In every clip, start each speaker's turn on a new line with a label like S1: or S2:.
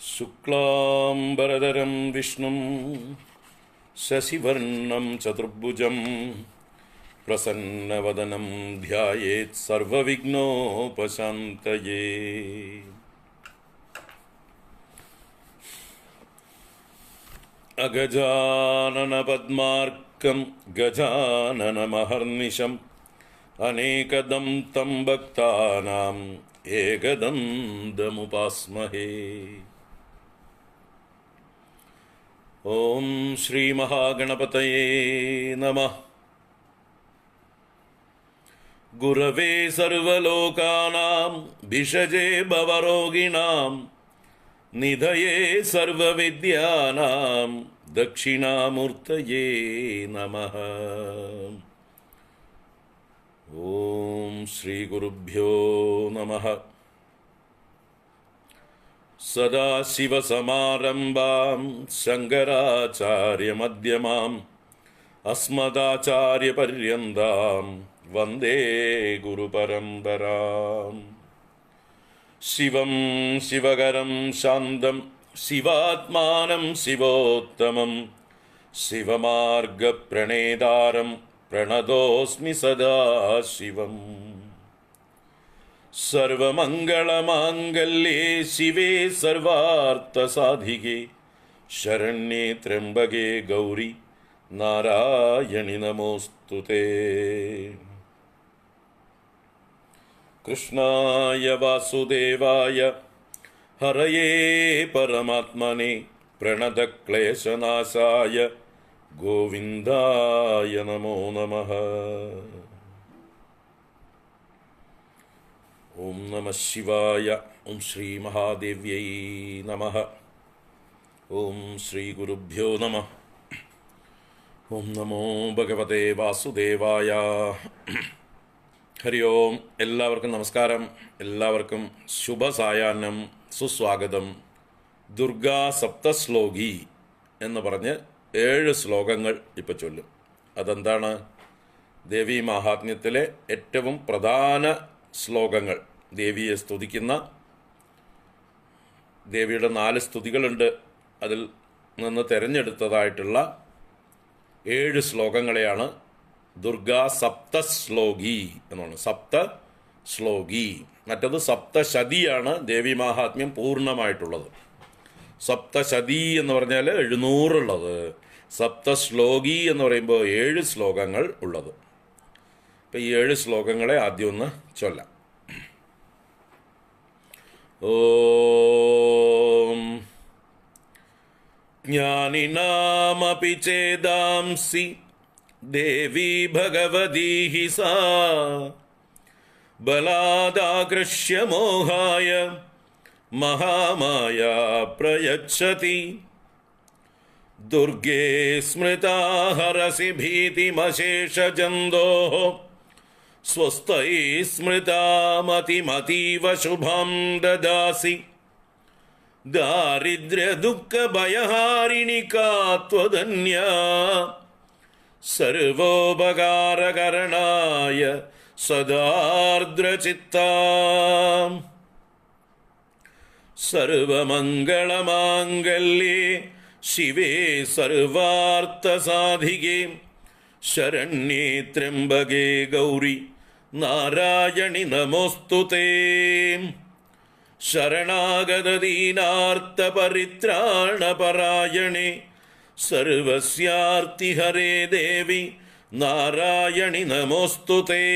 S1: ശുക്ലാംബരധരം വിഷ്ണും ശശിവർണം ചതുർഭുജം പ്രസന്നവദനം ധ്യായേത് സർവവിഘ്നോപശാന്തയേ. അഗജാനനപദ്മാർക്കം ഗജാനനമഹർനിശം അനേകദം തം ഭക്താനാം ഏകദന്തമുപാസ്മഹേ. ഓം ശ്രീ മഹാഗണപതയേ നമഃ. ഗുരവേ സർവലോകാനാം ഭിഷജേ ഭവരോഗിണാം നിധയേ സർവവിദ്യാനാം ദക്ഷിണാമൂർത്തയേ നമഃ. ഓം ശ്രീ ഗുരുഭ്യോ നമഃ. സദാശിവസമാരംഭാം ശങ്കരാചാര്യമധ്യമാം അസ്മദാചാര്യപര്യന്താം വന്ദേ ഗുരുപരമ്പരാം. ശിവം ശിവകരം ശാന്തം ശിവാത്മാനം ശിവോത്തമം ശിവമാർഗപ്രണേതാരം പ്രണതോസ്മി സദാശിവം. സർവമംഗളമാംഗല്യേ ശിവേ സർവാർത്ഥസാധികേ ശരണ്യേ ത്രയംബകേ ഗൗരി നാരായണി നമോസ്തുതേ. കൃഷ്ണായ വാസുദേവായ ഹരയേ പരമാത്മനെ പ്രണതക്ലേശനാശായ ഗോവിന്ദായ നമോ നമഃ. ഓം നമഃ ശിവായ. ഓം ശ്രീ മഹാദേവ്യൈ നമഃ. ഓം ശ്രീ ഗുരുഭ്യോ നമഃ. ഓം നമോ ഭഗവതേ വാസുദേവായ. ഹരി ഓം. എല്ലാവർക്കും നമസ്കാരം. എല്ലാവർക്കും ശുഭസായാഹ്നം, സുസ്വാഗതം. ദുർഗാ സപ്തശ്ലോകി എന്ന് പറഞ്ഞ് 7 ശ്ലോകങ്ങൾ ഇപ്പം ചൊല്ലും. അതെന്താണ്? ദേവീ മാഹാത്മ്യത്തിലെ ഏറ്റവും പ്രധാന ശ്ലോകങ്ങൾ. ദേവിയെ സ്തുതിക്കുന്ന, ദേവിയുടെ 4 സ്തുതികളുണ്ട്. അതിൽ നിന്ന് തിരഞ്ഞെടുത്തതായിട്ടുള്ള 7 ശ്ലോകങ്ങളെയാണ് ദുർഗാ സപ്തശ്ലോകി എന്നാണ്. സപ്തശ്ലോകി. മറ്റത് സപ്തശതിയാണ് ദേവി മാഹാത്മ്യം പൂർണ്ണമായിട്ടുള്ളത്. സപ്തശതി എന്ന് പറഞ്ഞാൽ 700 ഉള്ളത്. സപ്തശ്ലോകി എന്ന് പറയുമ്പോൾ 7 ശ്ലോകങ്ങൾ ഉള്ളത്. ഇപ്പം ഈ 7 ശ്ലോകങ്ങളെ ആദ്യം ഒന്ന് ചൊല്ലാം. ഓം ജ്ഞാനിനാമപി ചേദാംസി ദേവി ഭഗവതി ഹി സാ ബലാദാകൃഷ്യ മോഹായ മഹാമായ പ്രയച്ഛതി. ദുർഗേ സ്മൃതാ ഹരസി ഭീതിമശേഷജന്തോഃ സ്വസ്തൈ സ്മൃതാമതിമതീവ ശുഭം ദദാസി. ദാരിദ്ര്യദുഃഖഭയഹാരിണികാ ത്വധന്യാ സർവോപകാരകരണായ സദാർദ്രചിത്താ. സർവമംഗളമാംഗല്യേ ശിവേ സർവാർത്ഥസാധികേ ശരണ്യേ ത്രയംബകേ ഗൗരി നാരായണി നമോസ്തുതേ. ശരണാഗതദീനാർത്തപരിത്രാണപരായണേ സർവസ്യാർത്തിഹരേ ദേവി നാരായണി നമോസ്തുതേ.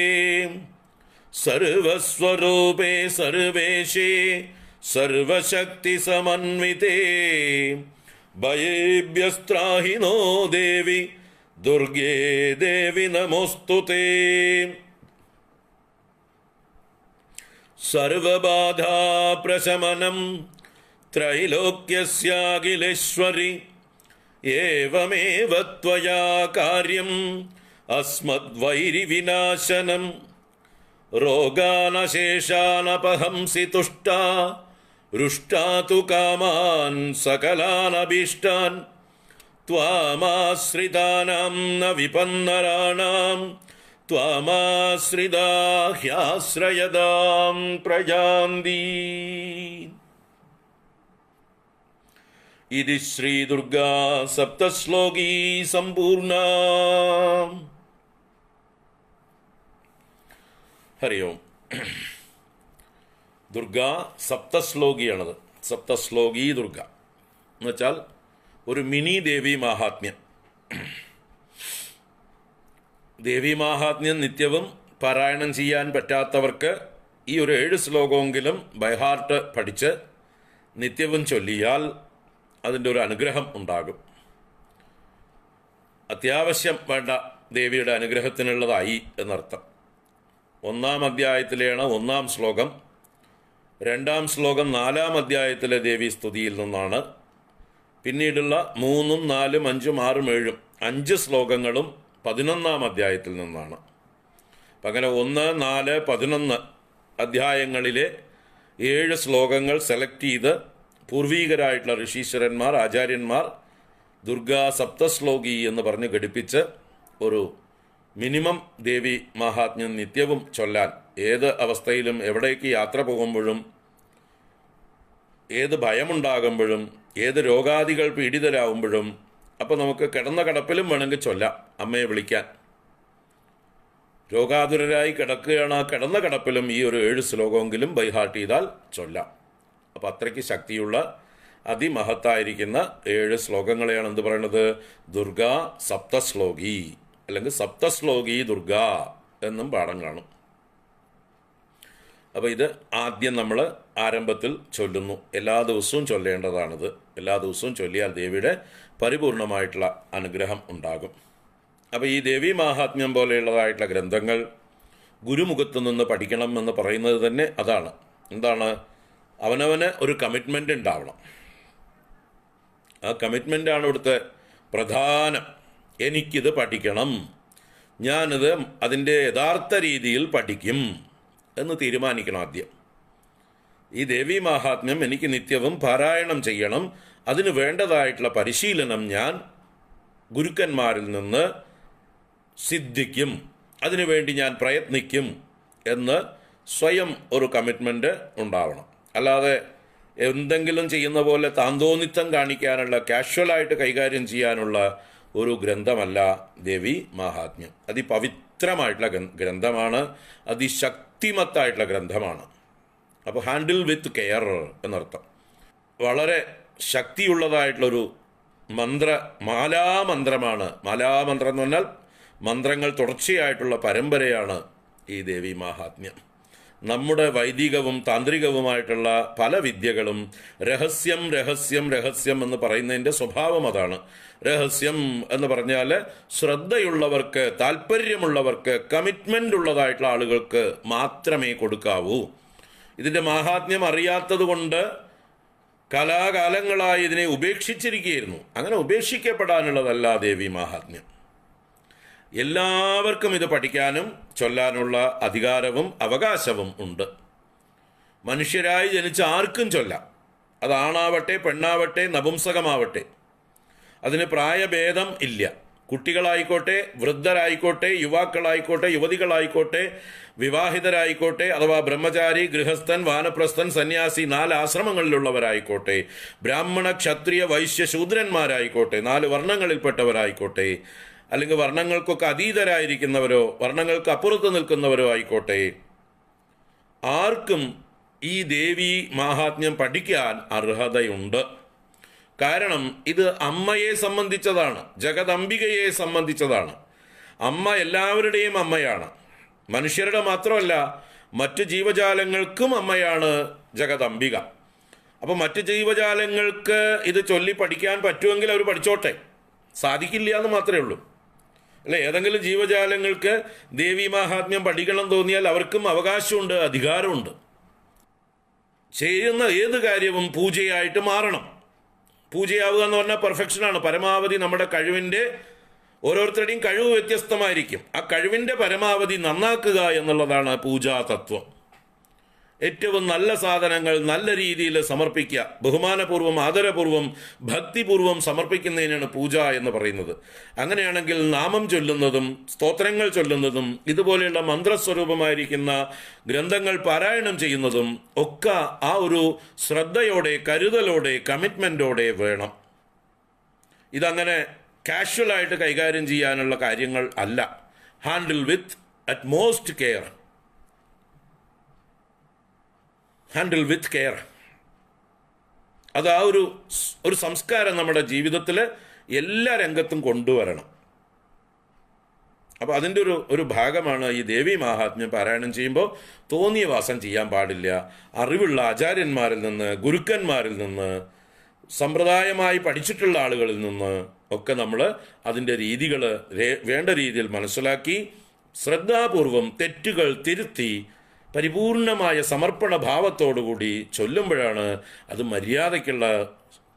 S1: സർവസ്വരൂപേ സർവേശേ സർവശക്തിസമന്വിതേ ഭയേഭ്യസ്ത്രാഹി നോ ദേവി ദുർഗേ ദേവി നമോസ്തുതേ. സർവബാധാപ്രശമനം ത്രൈലോക്യസ്യാഖിലേശ്വരി ഏവമേവ ത്വയാ കാര്യം അസ്മദ്വൈരിവിനാശനം. രോഗാനശേഷാനപഹംസി തുഷ്ടാ രുഷ്ടാ തു കാമാൻ സകലാനഭീഷ്ടാൻ. ത്വാമാശ്രിതാനാം ന വിപന്നരാണാം ത്വാമാശ്രിതാ ഹ്യാശ്രയതാം പ്രയാന്തി. ഇതി ശ്രീ ദുർഗാ സപ്തശ്ലോകീ സമ്പൂർണ. ഹരി ഓം. ദുർഗ സപ്തശ്ലോകിയാണത്. സപ്തശ്ലോകി ദുർഗ എന്നുവെച്ചാൽ ഒരു മിനി ദേവി മാഹാത്മ്യം. ദേവി മാഹാത്മ്യം നിത്യവും പാരായണം ചെയ്യാൻ പറ്റാത്തവർക്ക് ഈ ഒരു 7 ശ്ലോകമെങ്കിലും ബൈഹാർട്ട് പഠിച്ച് നിത്യവും ചൊല്ലിയാൽ അതിൻ്റെ ഒരു അനുഗ്രഹം ഉണ്ടാകും. അത്യാവശ്യം വേണ്ട ദേവിയുടെ അനുഗ്രഹത്തിനുള്ളതായി എന്നർത്ഥം. 1-ാം അധ്യായത്തിലെയാണ് 1-ാം ശ്ലോകം. 2-ാം ശ്ലോകം 4-ാം അധ്യായത്തിലെ ദേവി സ്തുതിയിൽ നിന്നാണ്. പിന്നീടുള്ള 3, 4, 5, 6, 7 5 ശ്ലോകങ്ങളും 11-ാം അധ്യായത്തിൽ നിന്നാണ്. അപ്പം അങ്ങനെ 1, 4, 11 അധ്യായങ്ങളിലെ 7 ശ്ലോകങ്ങൾ സെലക്ട് ചെയ്ത് പൂർവീകരായിട്ടുള്ള ഋഷീശ്വരന്മാർ, ആചാര്യന്മാർ ദുർഗാ സപ്തശ്ലോകി എന്ന് പറഞ്ഞ് ഘടിപ്പിച്ച് ഒരു മിനിമം ദേവി മാഹാത്മ്യം നിത്യവും ചൊല്ലാൻ, ഏത് അവസ്ഥയിലും എവിടേക്ക് യാത്ര പോകുമ്പോഴും ഏത് ഭയമുണ്ടാകുമ്പോഴും ഏത് രോഗാദികൾ പീഡിതരാകുമ്പോഴും അപ്പോൾ നമുക്ക് കിടന്ന കിടപ്പിലും വേണമെങ്കിൽ ചൊല്ലാം അമ്മയെ വിളിക്കാൻ. രോഗാതുരരായി കിടക്കുകയാണ്, ആ കിടന്ന കിടപ്പിലും ഈ ഒരു 7 ശ്ലോകമെങ്കിലും ബൈഹാർട്ട് ചെയ്താൽ ചൊല്ലാം. അപ്പോൾ അത്രയ്ക്ക് ശക്തിയുള്ള അതിമഹത്തായിരിക്കുന്ന 7 ശ്ലോകങ്ങളെയാണ് എന്ത് പറയുന്നത്? ദുർഗാ സപ്തശ്ലോകി അല്ലെങ്കിൽ സപ്തശ്ലോകി ദുർഗ എന്നും പാഠം കാണും. അപ്പോൾ ഇത് ആദ്യം നമ്മൾ ആരംഭത്തിൽ ചൊല്ലുന്നു. എല്ലാ ദിവസവും ചൊല്ലേണ്ടതാണിത്. എല്ലാ ദിവസവും ചൊല്ലിയാൽ ദേവിയുടെ പരിപൂർണമായിട്ടുള്ള അനുഗ്രഹം ഉണ്ടാകും. അപ്പോൾ ഈ ദേവി മാഹാത്മ്യം പോലെയുള്ളതായിട്ടുള്ള ഗ്രന്ഥങ്ങൾ ഗുരുമുഖത്തു നിന്ന് പഠിക്കണം എന്ന് പറയുന്നത് തന്നെ അതാണ്. എന്താണ്? അവനവന് ഒരു കമ്മിറ്റ്മെൻ്റ് ഉണ്ടാവണം. ആ കമ്മിറ്റ്മെൻ്റാണ് ഇവിടുത്തെ പ്രധാനം. എനിക്കിത് പഠിക്കണം, ഞാനിത് അതിൻ്റെ യഥാർത്ഥ രീതിയിൽ പഠിക്കും എന്ന് തീരുമാനിക്കണം ആദ്യം. ഈ ദേവി മാഹാത്മ്യം എനിക്ക് നിത്യവും പാരായണം ചെയ്യണം, അതിന് വേണ്ടതായിട്ടുള്ള പരിശീലനം ഞാൻ ഗുരുക്കന്മാരിൽ നിന്ന് സിദ്ധിക്കും, അതിനുവേണ്ടി ഞാൻ പ്രയത്നിക്കും എന്ന് സ്വയം ഒരു കമ്മിറ്റ്മെൻ്റ് ഉണ്ടാവണം. അല്ലാതെ എന്തെങ്കിലും ചെയ്യുന്ന പോലെ താന്തോന്നിത്തം കാണിക്കാനുള്ള, കാഷ്വലായിട്ട് കൈകാര്യം ചെയ്യാനുള്ള ഒരു ഗ്രന്ഥമല്ല ദേവി മാഹാത്മ്യം. അതിപവിത്രമായിട്ടുള്ള ഗ്രന്ഥമാണ്, അതിശക്തിമത്തായിട്ടുള്ള ഗ്രന്ഥമാണ്. അപ്പോൾ ഹാൻഡിൽ വിത്ത് കെയർ എന്നർത്ഥം. വളരെ ശക്തിയുള്ളതായിട്ടുള്ളൊരു മാലാമന്ത്രമാണ്. മാലാമന്ത്രം എന്ന് പറഞ്ഞാൽ മന്ത്രങ്ങൾ തുടർച്ചയായിട്ടുള്ള പരമ്പരയാണ് ഈ ദേവി മാഹാത്മ്യം. നമ്മുടെ വൈദികവും താന്ത്രികവുമായിട്ടുള്ള പല വിദ്യകളും രഹസ്യം രഹസ്യം രഹസ്യം എന്ന് പറയുന്നതിൻ്റെ സ്വഭാവം അതാണ്. രഹസ്യം എന്ന് പറഞ്ഞാൽ ശ്രദ്ധയുള്ളവർക്ക്, താല്പര്യമുള്ളവർക്ക്, കമ്മിറ്റ്മെൻ്റ് ഉള്ളതായിട്ടുള്ള ആളുകൾക്ക് മാത്രമേ കൊടുക്കാവൂ. ഇതിൻ്റെ മാഹാത്മ്യം അറിയാത്തത് കൊണ്ട് കലാകാലങ്ങളായി ഇതിനെ ഉപേക്ഷിച്ചിരിക്കുകയായിരുന്നു. അങ്ങനെ ഉപേക്ഷിക്കപ്പെടാനുള്ളതല്ല ദേവി മാഹാത്മ്യം. എല്ലാവർക്കും ഇത് പഠിക്കാനും ചൊല്ലാനുള്ള അധികാരവും അവകാശവും ഉണ്ട്. മനുഷ്യരായി ജനിച്ച ആർക്കും ചൊല്ലാം. അതാണാവട്ടെ, പെണ്ണാവട്ടെ, നപുംസകമാവട്ടെ, അതിന് പ്രായഭേദം ഇല്ല. കുട്ടികളായിക്കോട്ടെ, വൃദ്ധരായിക്കോട്ടെ, യുവാക്കളായിക്കോട്ടെ, യുവതികളായിക്കോട്ടെ, വിവാഹിതരായിക്കോട്ടെ, അഥവാ ബ്രഹ്മചാരി, ഗൃഹസ്ഥൻ, വാനപ്രസ്ഥൻ, സന്യാസി, 4 ആശ്രമങ്ങളിലുള്ളവരായിക്കോട്ടെ, ബ്രാഹ്മണ, ക്ഷത്രിയ, വൈശ്യ, ശൂദ്രന്മാരായിക്കോട്ടെ, 4 വർണ്ണങ്ങളിൽപ്പെട്ടവരായിക്കോട്ടെ, അല്ലെങ്കിൽ വർണ്ണങ്ങൾക്കൊക്കെ അതീതരായിരിക്കുന്നവരോ വർണ്ണങ്ങൾക്ക് അപ്പുറത്ത് നിൽക്കുന്നവരോ ആയിക്കോട്ടെ, ആർക്കും ഈ ദേവി മാഹാത്മ്യം പഠിക്കാൻ അർഹതയുണ്ട്. കാരണം ഇത് അമ്മയെ സംബന്ധിച്ചതാണ്, ജഗദംബികയെ സംബന്ധിച്ചതാണ്. അമ്മ എല്ലാവരുടെയും അമ്മയാണ്. മനുഷ്യരുടെ മാത്രമല്ല, മറ്റ് ജീവജാലങ്ങൾക്കും അമ്മയാണ് ജഗദംബിക. അപ്പോൾ മറ്റ് ജീവജാലങ്ങൾക്ക് ഇത് ചൊല്ലി പഠിക്കാൻ പറ്റുമെങ്കിൽ അവർ പഠിച്ചോട്ടെ. സാധിക്കില്ല എന്ന് മാത്രമേ ഉള്ളൂ. അല്ലെ, ഏതെങ്കിലും ജീവജാലങ്ങൾക്ക് ദേവി മാഹാത്മ്യം പഠിക്കണം തോന്നിയാൽ അവർക്കും അവകാശമുണ്ട്, അധികാരമുണ്ട്. ചെയ്യുന്ന ഏത് കാര്യവും പൂജയായിട്ട് മാറണം. പൂജയാവുക എന്ന് പറഞ്ഞാൽ പെർഫെക്ഷനാണ്. പരമാവധി നമ്മുടെ കഴിവിൻ്റെ, ഓരോരുത്തരുടെയും കഴിവ് വ്യത്യസ്തമായിരിക്കും, ആ കഴിവിൻ്റെ പരമാവധി നന്നാക്കുക എന്നുള്ളതാണ് പൂജാ തത്വം. ഏറ്റവും നല്ല സാധനങ്ങൾ നല്ല രീതിയിൽ സമർപ്പിക്കുക, ബഹുമാനപൂർവ്വം, ആദരപൂർവ്വം, ഭക്തിപൂർവ്വം സമർപ്പിക്കുന്നതിനാണ് പൂജ എന്ന് പറയുന്നത്. അങ്ങനെയാണെങ്കിൽ നാമം ചൊല്ലുന്നതും സ്തോത്രങ്ങൾ ചൊല്ലുന്നതും ഇതുപോലെയുള്ള മന്ത്രസ്വരൂപമായിരിക്കുന്ന ഗ്രന്ഥങ്ങൾ പാരായണം ചെയ്യുന്നതും ഒക്കെ ആ ഒരു ശ്രദ്ധയോടെ, കരുതലോടെ, കമ്മിറ്റ്മെൻറ്റോടെ വേണം. ഇതങ്ങനെ കാഷ്വലായിട്ട് കൈകാര്യം ചെയ്യാനുള്ള കാര്യങ്ങൾ അല്ല. Handle with utmost care. Handle with care. അത് ആ ഒരു സംസ്കാരം നമ്മുടെ ജീവിതത്തിൽ എല്ലാ രംഗത്തും കൊണ്ടുവരണം. അപ്പോൾ അതിൻ്റെ ഒരു ഭാഗമാണ് ഈ ദേവി മഹാത്മ്യം പാരായണം ചെയ്യുമ്പോൾ തോന്നിയ വാസം ചെയ്യാൻ പാടില്ല. അറിവുള്ള ആചാര്യന്മാരിൽ നിന്ന്, ഗുരുക്കന്മാരിൽ നിന്ന്, സമ്പ്രദായമായി പഠിച്ചിട്ടുള്ള ആളുകളിൽ നിന്ന് ഒക്കെ നമ്മൾ അതിൻ്റെ രീതികൾ വേണ്ട രീതിയിൽ മനസ്സിലാക്കി ശ്രദ്ധാപൂർവം തെറ്റുകൾ തിരുത്തി പരിപൂർണമായ സമർപ്പണ ഭാവത്തോടുകൂടി ചൊല്ലുമ്പോഴാണ് അത് മര്യാദയ്ക്കുള്ള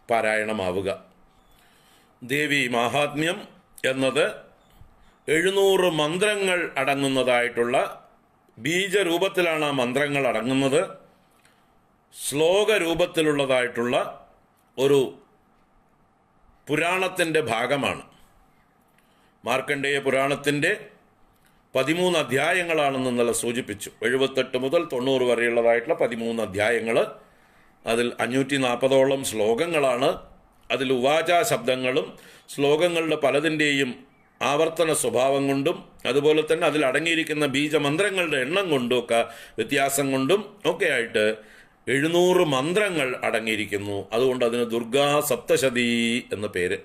S1: പാരായണമാവുക. ദേവി മാഹാത്മ്യം എന്നത് 700 മന്ത്രങ്ങൾ അടങ്ങുന്നതായിട്ടുള്ള ബീജരൂപത്തിലാണ് ആ മന്ത്രങ്ങൾ അടങ്ങുന്നത്. ശ്ലോക രൂപത്തിലുള്ളതായിട്ടുള്ള ഒരു പുരാണത്തിൻ്റെ ഭാഗമാണ്. മാർക്കണ്ഡേയ പുരാണത്തിൻ്റെ 13 അധ്യായങ്ങളാണെന്ന് ഇന്നലെ സൂചിപ്പിച്ചു. 78 മുതൽ 90 വരെയുള്ളതായിട്ടുള്ള 13 അധ്യായങ്ങൾ. അതിൽ 540ഓളം ശ്ലോകങ്ങളാണ്. അതിൽ ഉവാച ശബ്ദങ്ങളും ശ്ലോകങ്ങളുടെ പലതിൻ്റെയും ആവർത്തന സ്വഭാവം കൊണ്ടും അതുപോലെ തന്നെ അതിൽ അടങ്ങിയിരിക്കുന്ന ബീജമന്ത്രങ്ങളുടെ എണ്ണം കൊണ്ടും ഒക്കെ വ്യത്യാസം കൊണ്ടും ഒക്കെ ആയിട്ട് 700 മന്ത്രങ്ങൾ അടങ്ങിയിരിക്കുന്നു. അതുകൊണ്ട് അതിന് ദുർഗാ സപ്തശതി എന്ന പേര്.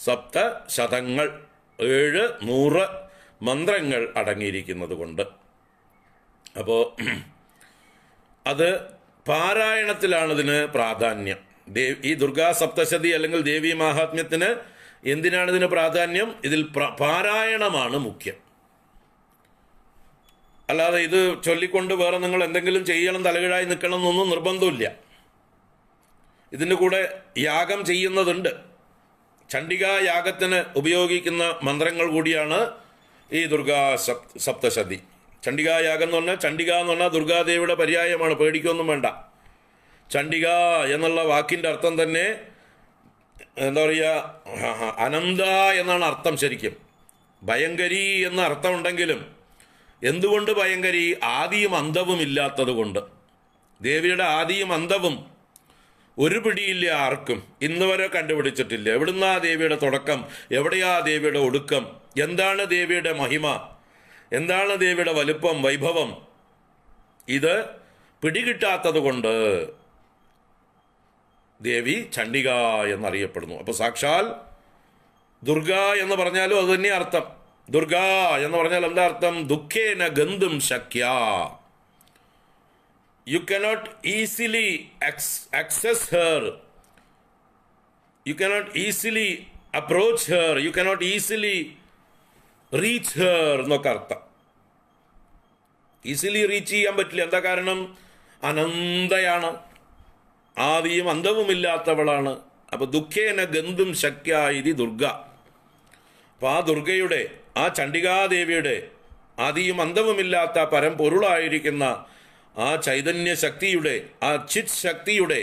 S1: സപ്തശതങ്ങൾ, 700 മന്ത്രങ്ങൾ അടങ്ങിയിരിക്കുന്നത് കൊണ്ട്. അപ്പോൾ അത് പാരായണത്തിലാണിതിന് പ്രാധാന്യം. ഈ ദുർഗാ സപ്തശതി അല്ലെങ്കിൽ ദേവി മാഹാത്മ്യത്തിന് എന്തിനാണ് ഇതിന് പ്രാധാന്യം? ഇതിൽ പാരായണമാണ് മുഖ്യം. അല്ലാതെ ഇത് ചൊല്ലിക്കൊണ്ട് വേറെ നിങ്ങൾ എന്തെങ്കിലും ചെയ്യണം, തലകീഴായി നിൽക്കണം എന്നൊന്നും നിർബന്ധമില്ല. ഇതിൻ്റെ കൂടെ യാഗം ചെയ്യുന്നതുണ്ട്. ചണ്ഡികാ യാഗത്തിന് ഉപയോഗിക്കുന്ന മന്ത്രങ്ങൾ കൂടിയാണ് ഈ ദുർഗാ സപ്തശതി. ചണ്ഡികാ യാഗം എന്ന് പറഞ്ഞാൽ, ചണ്ഡിക എന്ന് പറഞ്ഞാൽ ദുർഗാദേവിയുടെ പര്യായമാണ്, പേടിക്കൊന്നും വേണ്ട. ചണ്ഡിക എന്നുള്ള വാക്കിൻ്റെ അർത്ഥം തന്നെ എന്താ പറയുക, അനന്ത എന്നാണ് അർത്ഥം. ശരിക്കും ഭയങ്കരി എന്ന അർത്ഥമുണ്ടെങ്കിലും എന്തുകൊണ്ട് ഭയങ്കരി? ആദിയും അന്തവും ഇല്ലാത്തത് കൊണ്ട്. ദേവിയുടെ ആദിയും അന്തവും ഒരു പിടിയില്ല ആർക്കും, ഇന്ന് വരെ കണ്ടുപിടിച്ചിട്ടില്ല. എവിടുന്നാ ദേവിയുടെ തുടക്കം, എവിടെയാ ദേവിയുടെ ഒടുക്കം, എന്താണ് ദേവിയുടെ മഹിമ, എന്താണ് ദേവിയുടെ വലുപ്പം, വൈഭവം, ഇത് പിടികിട്ടാത്തത് കൊണ്ട് ദേവി ചണ്ഡിക എന്നറിയപ്പെടുന്നു. അപ്പോൾ സാക്ഷാൽ ദുർഗ എന്ന് പറഞ്ഞാലും അത് തന്നെ അർത്ഥം. ദുർഗ എന്ന് പറഞ്ഞാൽ എന്താ അർത്ഥം? ദുഃഖേന ഗന്ധും ശക്യ. You cannot easily access her, you cannot easily approach her, you cannot easily reach her എന്നൊക്കെ അർത്ഥം. ഈസിലി റീച്ച് ചെയ്യാൻ പറ്റില്ല. എന്താ കാരണം? അനന്തയാണ്, ആദിയും അന്തവുമില്ലാത്തവളാണ്. അപ്പോൾ ദുഃഖേന ഗന്ധും ശക്യ ഇതി ദുർഗ. അപ്പോൾ ആ ദുർഗയുടെ, ആ ചണ്ഡികാദേവിയുടെ ആദിയും അന്തവുമില്ലാത്ത പരമ്പൊരുളായിരിക്കുന്ന ആ ചൈതന്യ ശക്തിയുടെ, ആ ചിത് ശക്തിയുടെ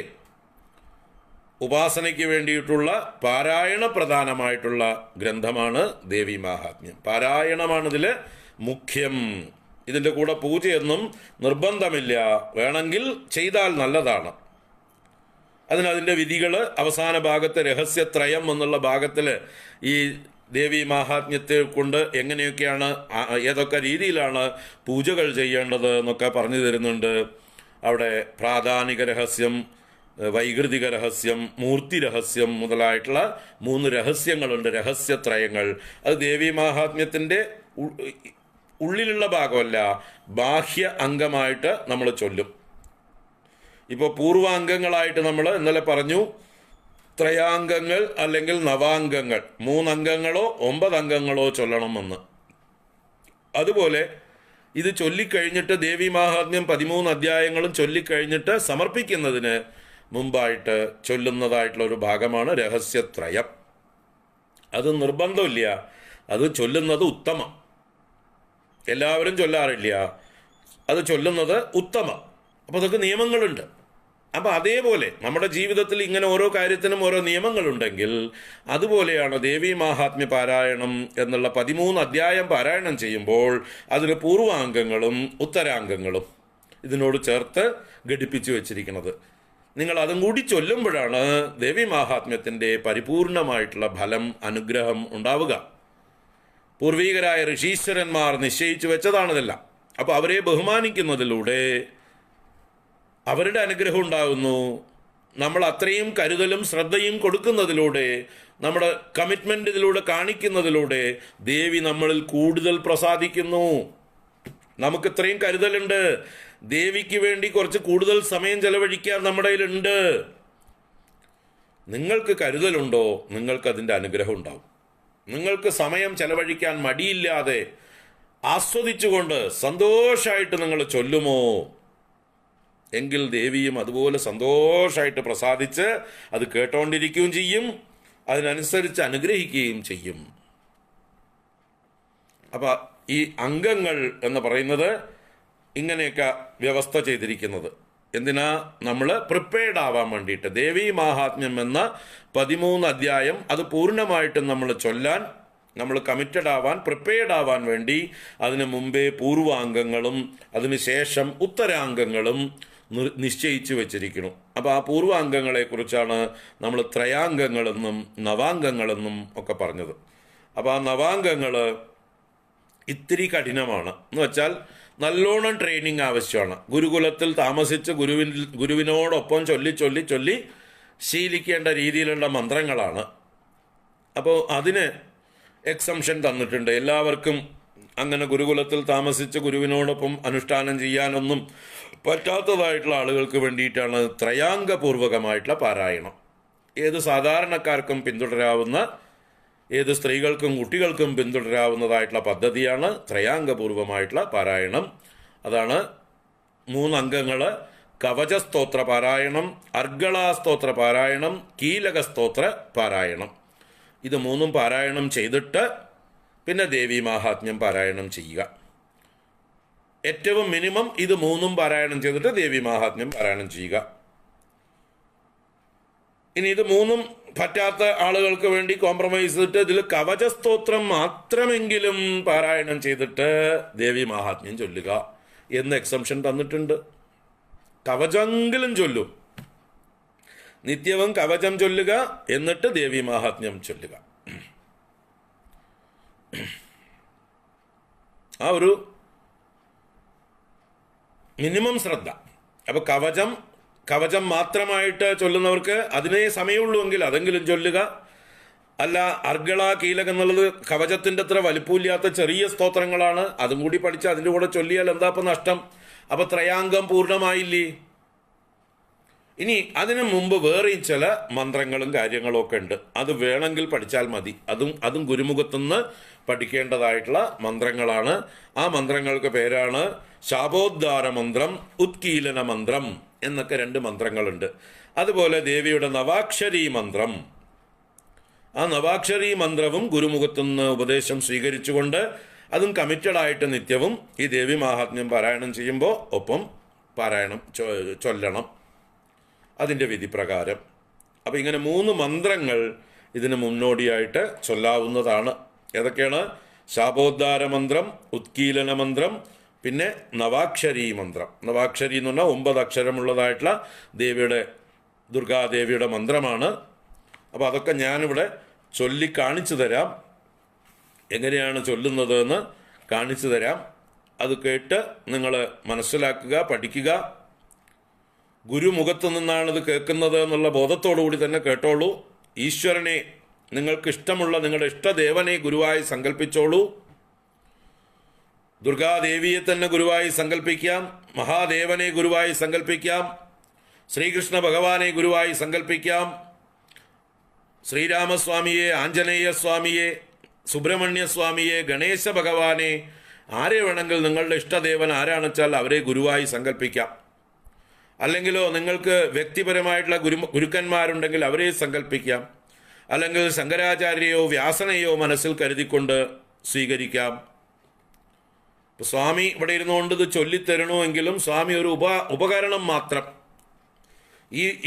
S1: ഉപാസനയ്ക്ക് വേണ്ടിയിട്ടുള്ള പാരായണ പ്രധാനമായിട്ടുള്ള ഗ്രന്ഥമാണ് ദേവി മാഹാത്മ്യം. പാരായണമാണിതിൽ മുഖ്യം. ഇതിൻ്റെ കൂടെ പൂജയൊന്നും നിർബന്ധമില്ല, വേണമെങ്കിൽ ചെയ്താൽ നല്ലതാണ്. അതിൻ്റെ വിധികൾ അവസാന ഭാഗത്ത് രഹസ്യത്രയം എന്നുള്ള ഭാഗത്തിൽ ഈ ദേവി മാഹാത്മ്യത്തെ കൊണ്ട് എങ്ങനെയൊക്കെയാണ്, ഏതൊക്കെ രീതിയിലാണ് പൂജകൾ ചെയ്യേണ്ടത് എന്നൊക്കെ പറഞ്ഞു തരുന്നുണ്ട്. അവിടെ പ്രാധാനിക രഹസ്യം, വൈകൃതിക രഹസ്യം, മൂർത്തി രഹസ്യം മുതലായിട്ടുള്ള 3 രഹസ്യങ്ങളുണ്ട്, രഹസ്യത്രയങ്ങൾ. അത് ദേവി മാഹാത്മ്യത്തിൻ്റെ ഉള്ളിലുള്ള ഭാഗമല്ല, ബാഹ്യ അംഗമായിട്ട് നമ്മൾ ചൊല്ലും. ഇപ്പോൾ പൂർവാംഗങ്ങളായിട്ട് നമ്മൾ ഇന്നലെ പറഞ്ഞു, ത്രയാംഗങ്ങൾ അല്ലെങ്കിൽ നവാംഗങ്ങൾ, 3 അംഗങ്ങളോ 9 അംഗങ്ങളോ ചൊല്ലണമെന്ന്. അതുപോലെ ഇത് ചൊല്ലിക്കഴിഞ്ഞിട്ട് ദേവി മാഹാത്മ്യം 13 അധ്യായങ്ങളും ചൊല്ലിക്കഴിഞ്ഞിട്ട് സമർപ്പിക്കുന്നതിന് മുമ്പായിട്ട് ചൊല്ലുന്നതായിട്ടുള്ള ഒരു ഭാഗമാണ് രഹസ്യത്രയം. അത് നിർബന്ധമില്ല, അത് ചൊല്ലുന്നത് ഉത്തമം. എല്ലാവരും ചൊല്ലാറില്ല, അത് ചൊല്ലുന്നത് ഉത്തമം. അപ്പോൾ അതൊക്കെ നിയമങ്ങളുണ്ട്. അപ്പോൾ അതേപോലെ നമ്മുടെ ജീവിതത്തിൽ ഇങ്ങനെ ഓരോ കാര്യത്തിനും ഓരോ നിയമങ്ങളുണ്ടെങ്കിൽ അതുപോലെയാണ് ദേവി മാഹാത്മ്യ പാരായണം എന്നുള്ള 13 അധ്യായം പാരായണം ചെയ്യുമ്പോൾ അതിന് പൂർവാംഗങ്ങളും ഉത്തരാംഗങ്ങളും ഇതിനോട് ചേർത്ത് ഘടിപ്പിച്ചു വച്ചിരിക്കുന്നത്. നിങ്ങൾ അതും കൂടി ചൊല്ലുമ്പോഴാണ് ദേവി മാഹാത്മ്യത്തിൻ്റെ പരിപൂർണമായിട്ടുള്ള ഫലം, അനുഗ്രഹം ഉണ്ടാവുക. പൂർവീകരായ ഋഷീശ്വരന്മാർ നിശ്ചയിച്ചു വെച്ചതാണിതെല്ലാം. അപ്പോൾ അവരെ ബഹുമാനിക്കുന്നതിലൂടെ അവരുടെ അനുഗ്രഹം ഉണ്ടാകുന്നു. നമ്മൾ അത്രയും കരുതലും ശ്രദ്ധയും കൊടുക്കുന്നതിലൂടെ, നമ്മുടെ കമ്മിറ്റ്മെൻ്റ് ഇതിലൂടെ കാണിക്കുന്നതിലൂടെ ദേവി നമ്മളിൽ കൂടുതൽ പ്രസാദിക്കുന്നു. നമുക്ക് ഇത്രയും കരുതലുണ്ട്, ദേവിക്ക് വേണ്ടി കുറച്ച് കൂടുതൽ സമയം ചെലവഴിക്കാൻ നമ്മുടെ കയ്യിലുണ്ട്. നിങ്ങൾക്ക് കരുതലുണ്ടോ, നിങ്ങൾക്കതിൻ്റെ അനുഗ്രഹം ഉണ്ടാവും. നിങ്ങൾക്ക് സമയം ചെലവഴിക്കാൻ മടിയില്ലാതെ ആസ്വദിച്ചുകൊണ്ട് സന്തോഷമായിട്ട് നിങ്ങൾ ചൊല്ലുമോ, എങ്കിൽ ദേവിയും അതുപോലെ സന്തോഷമായിട്ട് പ്രസാദിച്ച് അത് കേട്ടോണ്ടിരിക്കുകയും ചെയ്യും, അതിനനുസരിച്ച് അനുഗ്രഹിക്കുകയും ചെയ്യും. അപ്പം ഈ അംഗങ്ങൾ എന്ന് പറയുന്നത് ഇങ്ങനെയൊക്കെ വ്യവസ്ഥ ചെയ്തിരിക്കുന്നത് എന്തിനാ? നമ്മൾ പ്രിപ്പയർഡ് ആവാൻ വേണ്ടിയിട്ട്. ദേവി മാഹാത്മ്യം എന്ന 13 അധ്യായം അത് പൂർണ്ണമായിട്ടും നമ്മൾ ചൊല്ലാൻ, നമ്മൾ കമ്മിറ്റഡ് ആവാൻ, പ്രിപ്പയർഡ് ആവാൻ വേണ്ടി അതിനു മുമ്പേ പൂർവാംഗങ്ങളും അതിനുശേഷം ഉത്തരാംഗങ്ങളും നിശ്ചയിച്ചു വെച്ചിരിക്കുന്നു. അപ്പോൾ ആ പൂർവാംഗങ്ങളെക്കുറിച്ചാണ് നമ്മൾ ത്രയാംഗങ്ങളെന്നും നവാംഗങ്ങളെന്നും ഒക്കെ പറഞ്ഞത്. അപ്പോൾ ആ നവാംഗങ്ങൾ ഇത്തിരി കഠിനമാണ്. എന്ന് വെച്ചാൽ നല്ലോണം ട്രെയിനിങ് ആവശ്യമാണ്. ഗുരുകുലത്തിൽ താമസിച്ച് ഗുരുവിനോടൊപ്പം ചൊല്ലി ശീലിക്കേണ്ട രീതിയിലുള്ള മന്ത്രങ്ങളാണ്. അപ്പോൾ അതിന് എക്സംഷൻ തന്നിട്ടുണ്ട്. എല്ലാവർക്കും അങ്ങനെ ഗുരുകുലത്തിൽ താമസിച്ച് ഗുരുവിനോടൊപ്പം അനുഷ്ഠാനം ചെയ്യാനൊന്നും പറ്റാത്തതായിട്ടുള്ള ആളുകൾക്ക് വേണ്ടിയിട്ടാണ് ത്രയാംഗപൂർവകമായിട്ടുള്ള പാരായണം. ഏത് സാധാരണക്കാർക്കും പിന്തുടരാവുന്ന, ഏത് സ്ത്രീകൾക്കും കുട്ടികൾക്കും പിന്തുടരാവുന്നതായിട്ടുള്ള പദ്ധതിയാണ് ത്രയാംഗപൂർവമായിട്ടുള്ള പാരായണം. അതാണ് 3 അംഗങ്ങൾ: കവചസ്തോത്ര പാരായണം, അർഗളാസ്തോത്ര പാരായണം, കീലകസ്തോത്ര പാരായണം. ഇത് 3 പാരായണം ചെയ്തിട്ട് പിന്നെ ദേവി മാഹാത്മ്യം പാരായണം ചെയ്യുക. ഏറ്റവും മിനിമം ഇത് 3 പാരായണം ചെയ്തിട്ട് ദേവി മാഹാത്മ്യം പാരായണം ചെയ്യുക. ഇനി ഇത് 3 പറ്റാത്ത ആളുകൾക്ക് വേണ്ടി കോംപ്രമൈസ് ചെയ്തിട്ട് ഇതിൽ കവചസ്തോത്രം മാത്രമെങ്കിലും പാരായണം ചെയ്തിട്ട് ദേവി മാഹാത്മ്യം ചൊല്ലുക എന്ന് എക്സംഷൻ തന്നിട്ടുണ്ട്. കവചമെങ്കിലും ചൊല്ലും, നിത്യവും കവചം ചൊല്ലുക, എന്നിട്ട് ദേവി മാഹാത്മ്യം ചൊല്ലുക. ആ ഒരു മിനിമം ശ്രദ്ധ. അപ്പൊ കവചം മാത്രമായിട്ട് ചൊല്ലുന്നവർക്ക് അതിനേ സമയമുള്ളൂ എങ്കിൽ അതെങ്കിലും ചൊല്ലുക. അല്ല, അർഗള കീലകം എന്നുള്ളത് കവചത്തിന്റെ അത്ര വലിപ്പമില്ലാത്ത ചെറിയ സ്തോത്രങ്ങളാണ്, അതും കൂടി പഠിച്ച് അതിൻ്റെ കൂടെ ചൊല്ലിയാൽ എന്താ ഇപ്പം നഷ്ടം? അപ്പൊ ത്രയാംഗം പൂർണ്ണമായില്ലേ? ഇനി അതിനു മുമ്പ് വേറെയും ചില മന്ത്രങ്ങളും കാര്യങ്ങളും ഒക്കെ ഉണ്ട്. അത് വേണമെങ്കിൽ പഠിച്ചാൽ മതി. അതും ഗുരുമുഖത്തുനിന്ന് പഠിക്കേണ്ടതായിട്ടുള്ള മന്ത്രങ്ങളാണ്. ആ മന്ത്രങ്ങൾക്ക് പേരാണ് ശാപോദ്ധാര മന്ത്രം, ഉത്കീലന മന്ത്രം എന്നൊക്കെ 2 മന്ത്രങ്ങളുണ്ട്. അതുപോലെ ദേവിയുടെ നവാക്ഷരി മന്ത്രം. ആ നവാക്ഷരി മന്ത്രവും ഗുരുമുഖത്തുനിന്ന് ഉപദേശം സ്വീകരിച്ചുകൊണ്ട് അതും കമ്മിറ്റഡായിട്ട് നിത്യവും ഈ ദേവി മാഹാത്മ്യം പാരായണം ചെയ്യുമ്പോൾ ഒപ്പം പാരായണം ചൊല്ലണം അതിൻ്റെ വിധി പ്രകാരം. അപ്പം ഇങ്ങനെ 3 മന്ത്രങ്ങൾ ഇതിന് മുന്നോടിയായിട്ട് ചൊല്ലാവുന്നതാണ്. ഏതൊക്കെയാണ്? ശാപോദ്ധാര മന്ത്രം, ഉത്കീലന മന്ത്രം, പിന്നെ നവാക്ഷരി മന്ത്രം. നവാക്ഷരി എന്ന് പറഞ്ഞാൽ 9 അക്ഷരമുള്ളതായിട്ടുള്ള ദുർഗാദേവിയുടെ മന്ത്രമാണ്. അപ്പോൾ അതൊക്കെ ഞാനിവിടെ ചൊല്ലി കാണിച്ചു തരാം. എങ്ങനെയാണ് ചൊല്ലുന്നത് എന്ന് കാണിച്ചു തരാം. അത് കേട്ട് നിങ്ങൾ മനസ്സിലാക്കുക, പഠിക്കുക. ഗുരുമുഖത്ത് നിന്നാണിത് കേൾക്കുന്നത് എന്നുള്ള ബോധത്തോടു കൂടി തന്നെ കേട്ടോളൂ. ഈശ്വരനെ, നിങ്ങൾക്ക് ഇഷ്ടമുള്ള നിങ്ങളുടെ ഇഷ്ടദേവനെ ഗുരുവായി സങ്കല്പിച്ചോളൂ. ദുർഗാദേവിയെ തന്നെ ഗുരുവായി സങ്കല്പിക്കാം, മഹാദേവനെ ഗുരുവായി സങ്കല്പിക്കാം, ശ്രീകൃഷ്ണ ഭഗവാനെ ഗുരുവായി സങ്കല്പിക്കാം, ശ്രീരാമസ്വാമിയെ, ആഞ്ജനേയ സ്വാമിയെ, സുബ്രഹ്മണ്യ സ്വാമിയെ, ഗണേശ ഭഗവാനെ, ആരെ വേണമെങ്കിൽ നിങ്ങളുടെ ഇഷ്ടദേവൻ ആരാണെന്ന് വെച്ചാൽ അവരെ ഗുരുവായി സങ്കല്പിക്കാം. അല്ലെങ്കിലോ നിങ്ങൾക്ക് വ്യക്തിപരമായിട്ടുള്ള ഗുരുക്കന്മാരുണ്ടെങ്കിൽ അവരെ സങ്കല്പിക്കാം. അല്ലെങ്കിൽ ശങ്കരാചാര്യയോ വ്യാസനെയോ മനസ്സിൽ കരുതിക്കൊണ്ട് സ്വീകരിക്കാം. സ്വാമി ഇവിടെ ഇരുന്നുകൊണ്ട് ഇത് ചൊല്ലിത്തരണമെങ്കിലും സ്വാമി ഒരു ഉപകരണം മാത്രം.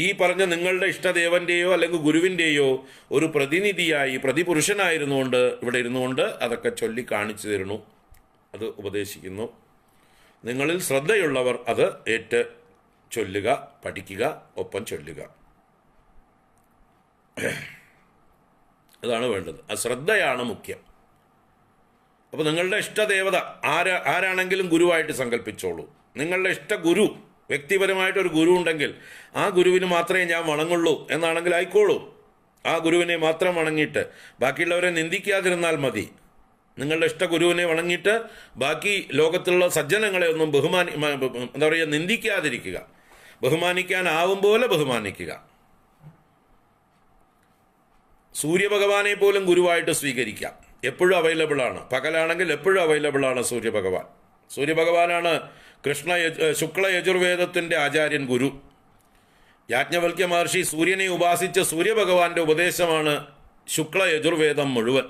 S1: ഈ പറഞ്ഞ നിങ്ങളുടെ ഇഷ്ടദേവന്റെയോ അല്ലെങ്കിൽ ഗുരുവിൻ്റെയോ ഒരു പ്രതിനിധിയായി, പ്രതിപുരുഷനായിരുന്നുകൊണ്ട് ഇവിടെ ഇരുന്നുകൊണ്ട് അതൊക്കെ ചൊല്ലി കാണിച്ചു തരുന്നു, അത് ഉപദേശിക്കുന്നു. നിങ്ങളിൽ ശ്രദ്ധയുള്ളവർ അത് ചൊല്ലുക, പഠിക്കുക, ഒപ്പം ചൊല്ലുക. അതാണ് വേണ്ടത്. ആ ശ്രദ്ധയാണ് മുഖ്യം. അപ്പോൾ നിങ്ങളുടെ ഇഷ്ടദേവത ആരാണെങ്കിലും ഗുരുവായിട്ട് സങ്കല്പിച്ചോളൂ. നിങ്ങളുടെ ഇഷ്ട ഗുരു, വ്യക്തിപരമായിട്ടൊരു ഗുരു ഉണ്ടെങ്കിൽ ആ ഗുരുവിന് മാത്രമേ ഞാൻ വണങ്ങുള്ളൂ എന്നാണെങ്കിൽ ആയിക്കോളൂ. ആ ഗുരുവിനെ മാത്രം വണങ്ങിയിട്ട് ബാക്കിയുള്ളവരെ നിന്ദിക്കാതിരുന്നാൽ മതി. നിങ്ങളുടെ ഇഷ്ട ഗുരുവിനെ വണങ്ങിയിട്ട് ബാക്കി ലോകത്തുള്ള സജ്ജനങ്ങളെ ഒന്നും എന്താ പറയുക, നിന്ദിക്കാതിരിക്കുക. ബഹുമാനിക്കാനാവും പോലെ ബഹുമാനിക്കുക. സൂര്യഭഗവാനെ പോലും ഗുരുവായിട്ട് സ്വീകരിക്കാം. എപ്പോഴും അവൈലബിളാണ്. പകലാണെങ്കിൽ എപ്പോഴും അവൈലബിളാണ് സൂര്യഭഗവാൻ. സൂര്യഭഗവാനാണ് ശുക്ല യജുർവേദത്തിൻ്റെ ആചാര്യൻ, ഗുരു. യാജ്ഞവൽക്യ മഹർഷി സൂര്യനെ ഉപാസിച്ച സൂര്യഭഗവാന്റെ ഉപദേശമാണ് ശുക്ല യജുർവേദം മുഴുവൻ.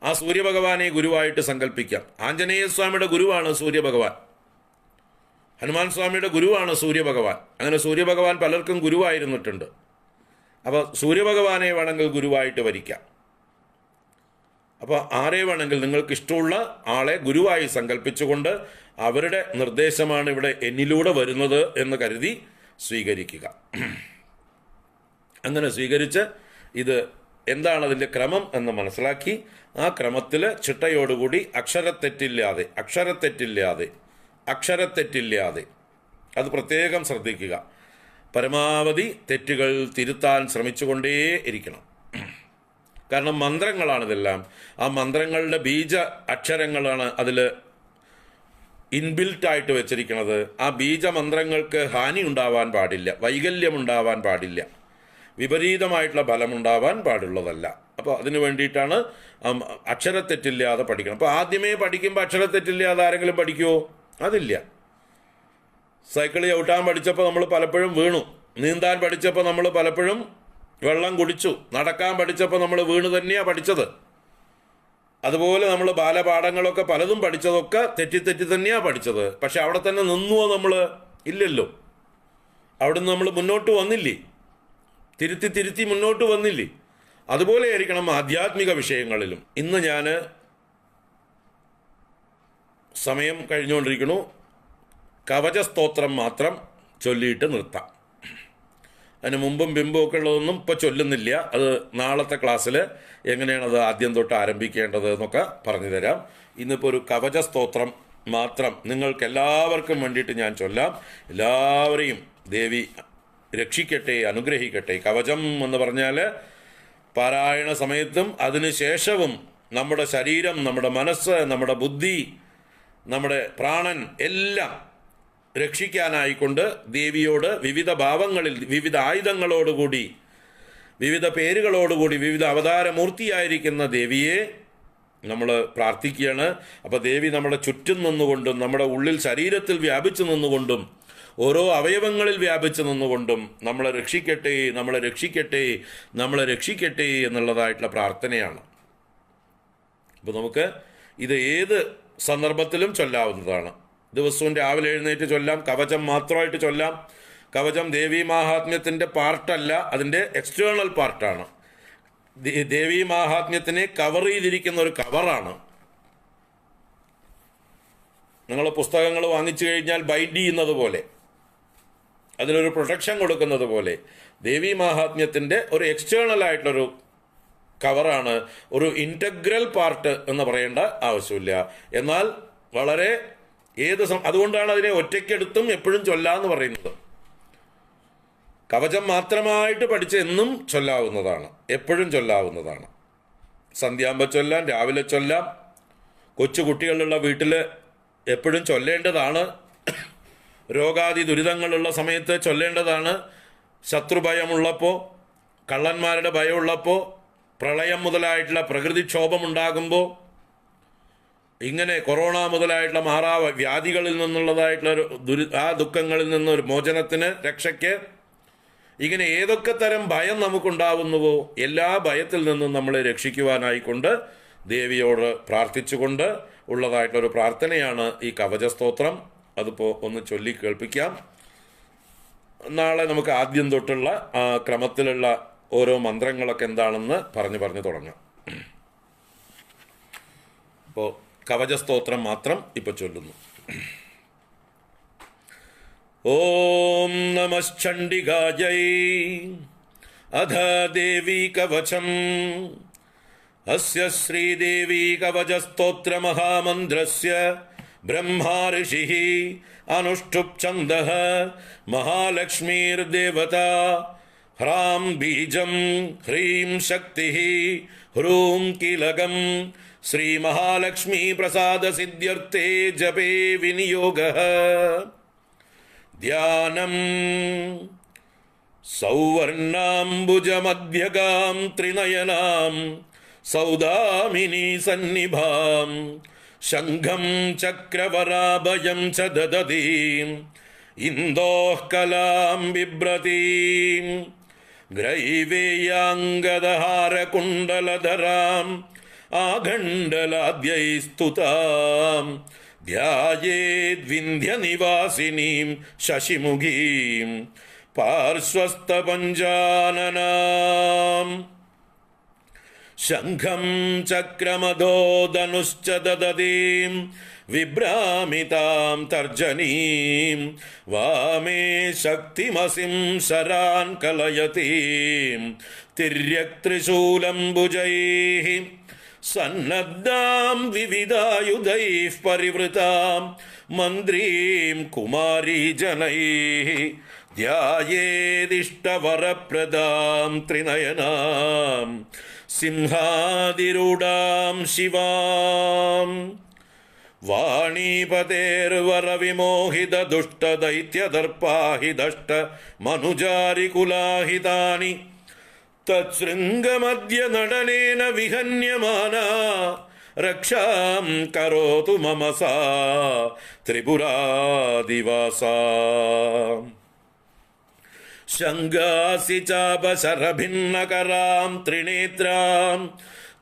S1: ആ സൂര്യഭഗവാനെ ഗുരുവായിട്ട് സങ്കല്പിക്കാം. ആഞ്ജനേയസ്വാമിയുടെ ഗുരുവാണ് സൂര്യഭഗവാൻ. ഹനുമാൻ സ്വാമിയുടെ ഗുരുവാണ് സൂര്യഭഗവാൻ. അങ്ങനെ സൂര്യഭഗവാൻ പലർക്കും ഗുരുവായിരുന്നിട്ടുണ്ട്. അപ്പോൾ സൂര്യഭഗവാനെ വേണമെങ്കിൽ ഗുരുവായിട്ട് വരിക്കാം. അപ്പോൾ ആരെ വേണമെങ്കിൽ നിങ്ങൾക്ക് ഇഷ്ടമുള്ള ആളെ ഗുരുവായി സങ്കല്പിച്ചുകൊണ്ട് അവരുടെ നിർദ്ദേശമാണ് ഇവിടെ എന്നിലൂടെ വരുന്നത് എന്ന് കരുതി സ്വീകരിക്കുക. അങ്ങനെ സ്വീകരിച്ച് ഇത് എന്താണ് അതിൻ്റെ ക്രമം എന്ന് മനസ്സിലാക്കി ആ ക്രമത്തിൽ ചിട്ടയോടുകൂടി അക്ഷരത്തെറ്റില്ലാതെ അത് പ്രത്യേകം ശ്രദ്ധിക്കുക. പരമാവധി തെറ്റുകൾ തിരുത്താൻ ശ്രമിച്ചുകൊണ്ടേ ഇരിക്കണം. കാരണം മന്ത്രങ്ങളാണിതെല്ലാം. ആ മന്ത്രങ്ങളുടെ ബീജ അക്ഷരങ്ങളാണ് അതിൽ ഇൻബിൽട്ടായിട്ട് വെച്ചിരിക്കുന്നത്. ആ ബീജമന്ത്രങ്ങൾക്ക് ഹാനി ഉണ്ടാവാൻ പാടില്ല, വൈകല്യമുണ്ടാവാൻ പാടില്ല, വിപരീതമായിട്ടുള്ള ഫലമുണ്ടാവാൻ പാടുള്ളതല്ല. അപ്പോൾ അതിനു വേണ്ടിയിട്ടാണ് അക്ഷരത്തെറ്റില്ലാതെ പഠിക്കണം. അപ്പോൾ ആദ്യമേ പഠിക്കുമ്പോൾ അക്ഷരത്തെറ്റില്ലാതെ ആരെങ്കിലും പഠിക്കുമോ? അതില്ല. സൈക്കിൾ ചവിട്ടാൻ പഠിച്ചപ്പോൾ നമ്മൾ പലപ്പോഴും വീണു. നീന്താൻ പഠിച്ചപ്പോൾ നമ്മൾ പലപ്പോഴും വെള്ളം കുടിച്ചു. നടക്കാൻ പഠിച്ചപ്പോൾ നമ്മൾ വീണ് തന്നെയാണ് പഠിച്ചത്. അതുപോലെ നമ്മൾ ബാലപാഠങ്ങളൊക്കെ പലതും പഠിച്ചതൊക്കെ തെറ്റി തന്നെയാണ് പഠിച്ചത്. പക്ഷെ അവിടെ തന്നെ നിന്നുവോ? നമ്മൾ ഇല്ലല്ലോ. അവിടുന്ന് നമ്മൾ മുന്നോട്ട് വന്നില്ലേ? തിരുത്തി മുന്നോട്ട് വന്നില്ലേ? അതുപോലെ ആയിരിക്കണം ആധ്യാത്മിക വിഷയങ്ങളിലും. ഇന്ന് ഞാൻ സമയം കഴിഞ്ഞുകൊണ്ടിരിക്കുന്നു. കവചസ്തോത്രം മാത്രം ചൊല്ലിയിട്ട് നിർത്താം. അതിന് മുമ്പും ബിംബും ഒക്കെ ഉള്ളതൊന്നും ഇപ്പോൾ ചൊല്ലുന്നില്ല. അത് നാളത്തെ ക്ലാസ്സിൽ എങ്ങനെയാണത് ആദ്യം തൊട്ട് ആരംഭിക്കേണ്ടത് എന്നൊക്കെ പറഞ്ഞു തരാം. ഇന്നിപ്പോൾ ഒരു കവചസ്തോത്രം മാത്രം നിങ്ങൾക്ക് എല്ലാവർക്കും വേണ്ടിയിട്ട് ഞാൻ ചൊല്ലാം. എല്ലാവരെയും ദേവി രക്ഷിക്കട്ടെ, അനുഗ്രഹിക്കട്ടെ. കവചം എന്ന് പറഞ്ഞാൽ പാരായണ സമയത്തും അതിനുശേഷവും നമ്മുടെ ശരീരം, നമ്മുടെ മനസ്സ്, നമ്മുടെ ബുദ്ധി, നമ്മുടെ പ്രാണൻ എല്ലാം രക്ഷിക്കാനായിക്കൊണ്ട് ദേവിയോട് വിവിധ ഭാവങ്ങളിൽ, വിവിധ ആയുധങ്ങളോടുകൂടി, വിവിധ പേരുകളോടുകൂടി, വിവിധ അവതാരമൂർത്തിയായിരിക്കുന്ന ദേവിയെ നമ്മൾ പ്രാർത്ഥിക്കുകയാണ്. അപ്പോൾ ദേവി നമ്മുടെ ചുറ്റും നിന്നുകൊണ്ടും നമ്മുടെ ഉള്ളിൽ ശരീരത്തിൽ വ്യാപിച്ചു നിന്നുകൊണ്ടും ഓരോ അവയവങ്ങളിൽ വ്യാപിച്ചു നിന്നുകൊണ്ടും നമ്മളെ രക്ഷിക്കട്ടെ എന്നുള്ളതായിട്ടുള്ള പ്രാർത്ഥനയാണ്. അപ്പോൾ നമുക്ക് ഇത് ഏത് സന്ദർഭത്തിലും ചൊല്ലാവുന്നതാണ്. ദിവസവും രാവിലെ എഴുന്നേറ്റ് ചൊല്ലാം. കവചം മാത്രമായിട്ട് ചൊല്ലാം. കവചം ദേവീ മാഹാത്മ്യത്തിൻ്റെ പാർട്ടല്ല, അതിൻ്റെ എക്സ്റ്റേണൽ പാർട്ടാണ്. ദേവീ മാഹാത്മ്യത്തിനെ കവർ ചെയ്തിരിക്കുന്ന ഒരു കവറാണ്. നിങ്ങൾ പുസ്തകങ്ങൾ വാങ്ങിച്ചു കഴിഞ്ഞാൽ ബൈൻഡ് ചെയ്യുന്നത് പോലെ, അതിലൊരു പ്രൊട്ടക്ഷൻ കൊടുക്കുന്നത് പോലെ ദേവീ മാഹാത്മ്യത്തിൻ്റെ ഒരു എക്സ്റ്റേണൽ ആയിട്ടുള്ളൊരു കവറാണ്. ഒരു ഇൻറ്റഗ്രൽ പാർട്ട് എന്ന് പറയേണ്ട ആവശ്യമില്ല. എന്നാൽ വളരെ അതുകൊണ്ടാണ് അതിനെ ഒറ്റയ്ക്കെടുത്തും എപ്പോഴും ചൊല്ലാന്ന് പറയുന്നത്. കവചം മാത്രമായിട്ട് പഠിച്ച് എന്നും ചൊല്ലാവുന്നതാണ്, എപ്പോഴും ചൊല്ലാവുന്നതാണ്. സന്ധ്യാകുമ്പോൾ ചൊല്ലാം, രാവിലെ ചൊല്ലാം. കൊച്ചു കുട്ടികളുള്ള വീട്ടിൽ എപ്പോഴും ചൊല്ലേണ്ടതാണ്. രോഗാദി ദുരിതങ്ങളുള്ള സമയത്ത് ചൊല്ലേണ്ടതാണ്. ശത്രുഭയമുള്ളപ്പോൾ, കള്ളന്മാരുടെ ഭയമുള്ളപ്പോൾ, പ്രളയം മുതലായിട്ടുള്ള പ്രകൃതിക്ഷോഭമുണ്ടാകുമ്പോൾ, ഇങ്ങനെ കൊറോണ മുതലായിട്ടുള്ള വ്യാധികളിൽ നിന്നുള്ളതായിട്ടുള്ള ആ ദുഃഖങ്ങളിൽ നിന്നൊരു മോചനത്തിന്, രക്ഷയ്ക്ക്, ഇങ്ങനെ ഏതൊക്കെ തരം ഭയം നമുക്കുണ്ടാവുന്നുവോ എല്ലാ ഭയത്തിൽ നിന്നും നമ്മളെ രക്ഷിക്കുവാനായിക്കൊണ്ട് ദേവിയോട് പ്രാർത്ഥിച്ചുകൊണ്ട് ഉള്ളതായിട്ടൊരു പ്രാർത്ഥനയാണ് ഈ കവചസ്തോത്രം. അതിപ്പോൾ ഒന്ന് ചൊല്ലി കേൾപ്പിക്കാം. നാളെ നമുക്ക് ആദ്യം തൊട്ടുള്ള ക്രമത്തിലുള്ള ഓരോ മന്ത്രങ്ങളൊക്കെ എന്താണെന്ന് പറഞ്ഞു തുടങ്ങാം. അപ്പോൾ കവചസ്തോത്രം മാത്രം ഇപ്പോൾ ചൊല്ലുന്നു. ഓം നമശ്ചണ്ഡികായൈ. അധ ദേവീ കവചം. അസ്യ ശ്രീദേവീ കവചസ്തോത്ര മഹാമന്ത്രസ്യ ബ്രഹ്മാ ഋഷിഃ അനുഷ്ഠുപ് ഛന്ദഃ മഹാലക്ഷ്മീർദേവതാ. ഹ്രാം ബീജം ഹ്രീം ശക്തിഃ ഹ്രൂം കീലകം. ശ്രീ മഹാലക്ഷ്മീ പ്രസാദ സിദ്ധ്യർത്ഥേ ജപേ വിനിയോഗഃ. ധ്യാനം. സൗവർണാംബുജമധ്യകാം ത്രിനയനാം സൗദാമിനി സന്നിഭാം ശംഖം ചക്രവരാഭയം ച ദദതീം ഇന്ദോഃ കലാം ബിഭ്രതീം ഗ്രൈവേയാംഗദഹാരകുണ്ഡലധരാം ആഖണ്ഡലാദ്യൈസ്തുതാം ധ്യായേദ്വിന്ധ്യനിവാസിനീം ശശിമുഖീം പാർശ്വസ്ഥപഞ്ചാനനാം. ശംഖം ചക്രമധോ ധനുശ്ച ദദതീം വിഭ്രാമിതാം തർജനീം വാമേ ശക്തിമസിം ശരാൻ കലയതീം തിര്യക് ത്രിശൂലംബുജൈഃ സന്നദ്ധാം വിവിധായുധൈഃ പരിവൃതാം മന്ത്രീം കുമാരീജനൈഃ ധ്യായേദിഷ്ടവരപ്രദാം ത്രിനയനാം സിംഹാതിരൂഢാം ശിവാം. വാണീപതേർവരവിമോഹിത ദുഷ്ടദൈത്യദർപ്പാഹിതഷ്ട മനുജാരികുലാഹിതാനി തത്ശൃംഗമദ്യ നടനേന വിഹന്യമാനാ രക്ഷാം കരോതു മമ സാ ത്രിപുരാദിവാസാ. ശങ്കാസി ചാപശരഭിന്നകരാം ത്രിനേത്രാം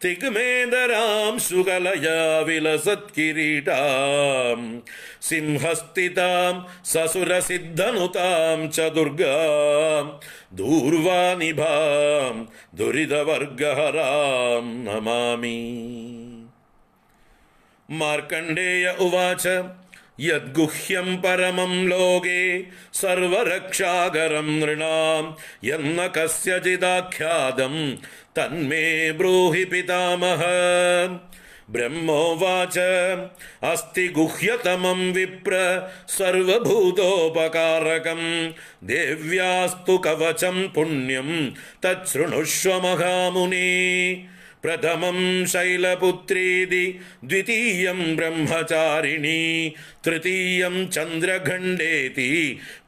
S1: തിഗ്മേദരാം ശുകലയാ വിലസത്കിരീടാം സിംഹസ്ഥിതാം സസുരസിദ്ധനുതാം ച ദുർഗാം ദൂർവാനിഭാം ദുരിതവർഗഹരാം നമാമി. മാർക്കണ്ഡേയ ഉവാച യദ്ഗുഹ്യം പരമം ലോകേ സർവരക്ഷാകരം നൃണാം യന്ന കസ്യചിദാഖ്യാതം തന്മേ ബ്രൂഹി പിതാമഹ. ബ്രഹ്മോവാച അസ്തി ഗുഹ്യതമം വിപ്ര സർവഭൂതോപകാരകം ദേവ്യാസ്തു കവചം പുണ്യം തച്ഛൃണുഷ്വ മഹാമുനി. പ്രഥമം ശൈലപുത്രീതി ദ്വിതീയം ബ്രഹ്മചാരിണി തൃതീയം ചന്ദ്രഖണ്ഡേതി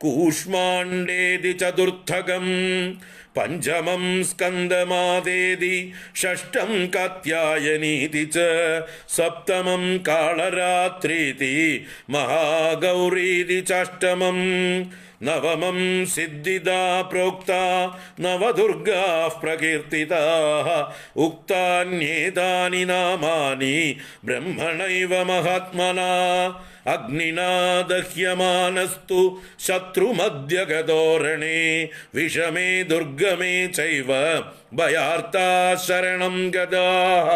S1: കൂഷ്മാണ്ഡേതി ചതുർത്ഥകം പഞ്ചമം സ്കന്ദമാദേതി ഷഷ്ടം കാത്യായനീതി ച സപ്തമം കാളരാത്രീതി മഹാഗൗരീതി ചാഷ്ടമം നവമം സിദ്ധിദാ പ്രോക്താ നവദുർഗാഃ പ്രകീർത്തിതാഃ ഉക്താന്യേതാനി നാമാനി ബ്രഹ്മണൈവ മഹാത്മനാ. അഗ്നിനാ ദഹ്യമാനസ്തു ശത്രുമദ്യഗതോരണേ വിഷമേ ദുർഗമേ ചൈവ ഭയാർത്താ ശരണം ഗതാഃ.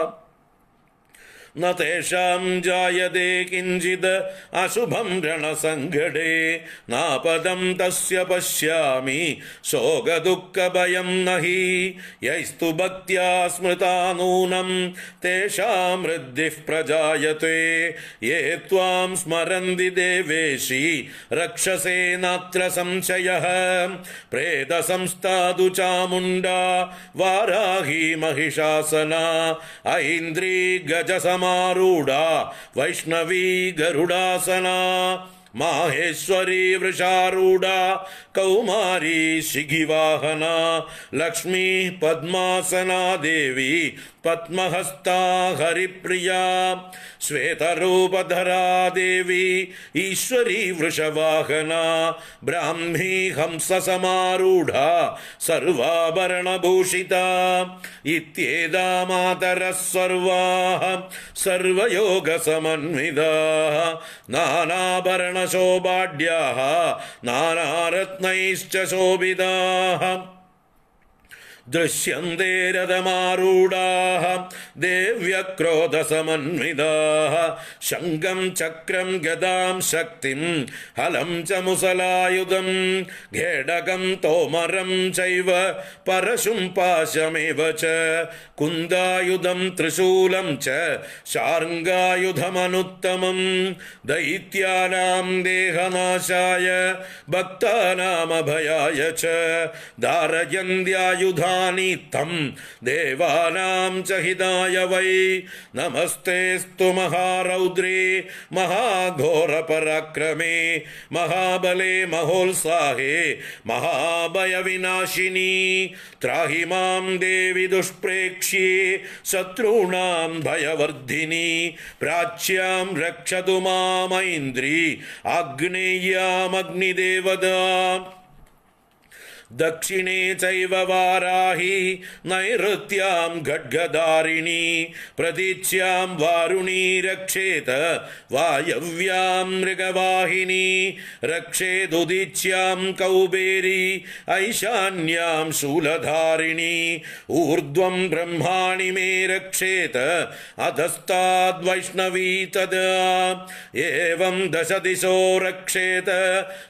S1: ന തേഷാം ജായതേ കിഞ്ചിത് അശുഭം രണസങ്കടേ നാപദം തസ്യ പശ്യാമി ശോകദുഃഖഭയം നഹി. യൈസ്തു ഭക്ത്യാ സ്മൃതാ നൂനം തേഷാം വൃദ്ധിഃ പ്രജായത്തെ യേ ത്വാം സ്മരന്തി ദേവേശി രക്ഷസേ നാത്ര സംശയഃ. പ്രേതസംസ്ഥാതു ചാമുണ്ഡാ വാരാഹി മഹിഷാസന ഐന്ദ്രീ ഗജസമാരൂഢ വൈഷ്ണവീ ഗരുഡാസന മാഹേശ്വരീ വൃഷാരൂഢ കൗമാരീ ശിഖിവാഹന ലക്ഷ്മീ പദ്മാസനാ ദേവി പദ്മഹസ്താ ഹരിപ്രിയാ ശ്വേതരൂപധരാ ദേവി ഈശ്വരീ വൃഷവാഹന ബ്രാഹ്മീ ഹംസസമാരൂഢ സർവാഭരണഭൂഷിത ഇത്യേതാ മാതരഃ സർവാഃ സർവയോഗസമന്വിതാഃ നാനാഭരണശോഭാഢ്യാഃ നാനാരത്നൈശ്ച ശോഭിതാഃ. ദൃശ്യന്തേ രഥമാരൂഢാഃ ദേവ്യക്രോധസമന്വിതാഃ ശംഖം ചക്രം ഗദാം ശക്തിം ഹലം ച മുസലായുധം ഖേടകം തോമരം ചൈവ പരശും പാശമേവ ച കുന്ദായുധം ത്രിശൂലം ച ശാർങ്ഗായുധമനുത്തമം ദൈത്യാനാം ദേഹനാശായ ഭക്താനാമഭയായ ച ധാരയന്ത്യായുധാ തം ദേവാനാം ച ഹിതായ വൈ നമസ്തേസ്തു മഹാരൗദ്രേ മഹാഘോരപരാക്രമേ മഹാബലേ മഹോത്സാഹേ മഹാഭയവിനാശിനി ത്രാഹി മാം ദേവി ദുഷ്പ്രേക്ഷ്യേ ശത്രുണാം ഭയവർദ്ധിനി പ്രാച്യാം രക്ഷതു മാമൈന്ദ്രീ ആഗ്നേയാമഗ്നിദേവതാം ദക്ഷിണേ ചൈവ വാരാഹി നൈഋത്യാം ഖഡ്ഗധാരിണി പ്രതീച്യാം വാരുണീ രക്ഷേത വായവ്യാം മൃഗവാഹിനി രക്ഷേതുദീച്യാം കൗബേരി ഐശാന്യാം ശൂലധാരിണി ഊർധ്വം ബ്രഹ്മാണി മേ രക്ഷേത അധസ്താദ്വൈഷ്ണവീ തദാ ഏവം ദശദിശോ രക്ഷേത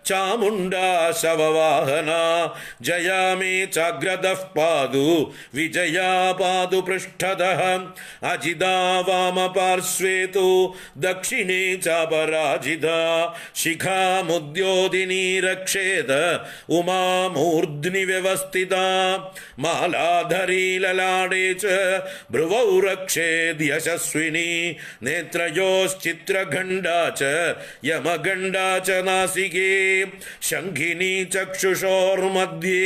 S1: ചാമുണ്ഡാ ശവവാഹന ജയാ മേ ചാഗ്രതഃ പാതു വിജയാ പാതു പൃഷ്ഠതഃ അജിതാ വാമപാർശ്വേ തു ദക്ഷിണേ ചാപരാജിതാ ശിഖാമുദ്യോതിനി രക്ഷേത ഉമാമൂർധ്നി വ്യവസ്ഥിതാ മാലാധരീ ലലാടേ ച ഭ്രുവൗ രക്ഷേദ് യശസ്വിനി നേത്രയോശ്ചിത്രഖണ്ഡാ ച യമഖണ്ഡാ ച നാസികേ ശംഖിനി ചക്ഷുഷോർമധ്യേ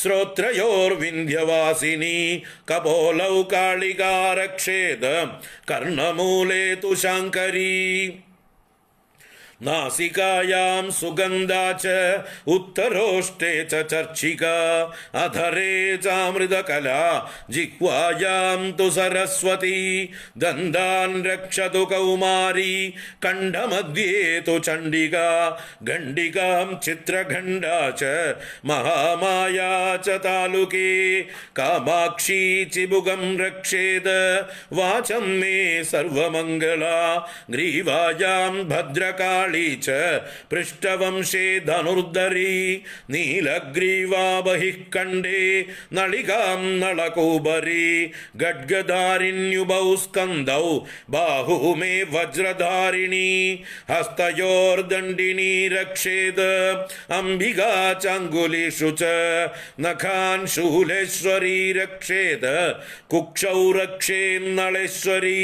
S1: ശ്രോത്രയോർവിന്ധ്യവാസിനി കപോലൗ കാളികാ രക്ഷേത് കർണമൂലേ തു ശാങ്കരീ നാസികായാം സുഗന്ധാ ച ഉത്തരോഷ്ടേ ച ചർച്ചികാ അധരേ ചാമൃതകലാ ജിഹ്വായാം തു സരസ്വതി ദന്താൻ രക്ഷതു കൗമാരി കണ്ഠമധ്യേ തു ചണ്ഡികാ ഖണ്ഡികാം ചിത്രഖണ്ഡാ ച മഹാമായാ ച താലുകേ കാമാക്ഷി ചിബുകം രക്ഷേത് വാചം മേ സർവമംഗളാ ഗ്രീവായാം ഭദ്രകാ പൃഷ്ഠവംശേ ധനുർധരീ നീലഗ്രീവാ ബഹിഃ കണ്ഠേ നളികാം നളകൂബരീ ഖഡ്ഗധാരിണ്യുഭൗ സ്കന്ധൗ ബാഹു മേ വജ്രധാരിണീ ഹസ്തയോർദണ്ഡിനീ രക്ഷേത് അംബികാ ചാംഗുലീഷു ച നഖാൻ ശൂലേശ്വരീ രക്ഷേത് കുക്ഷൗ രക്ഷേന്നളേശ്വരീ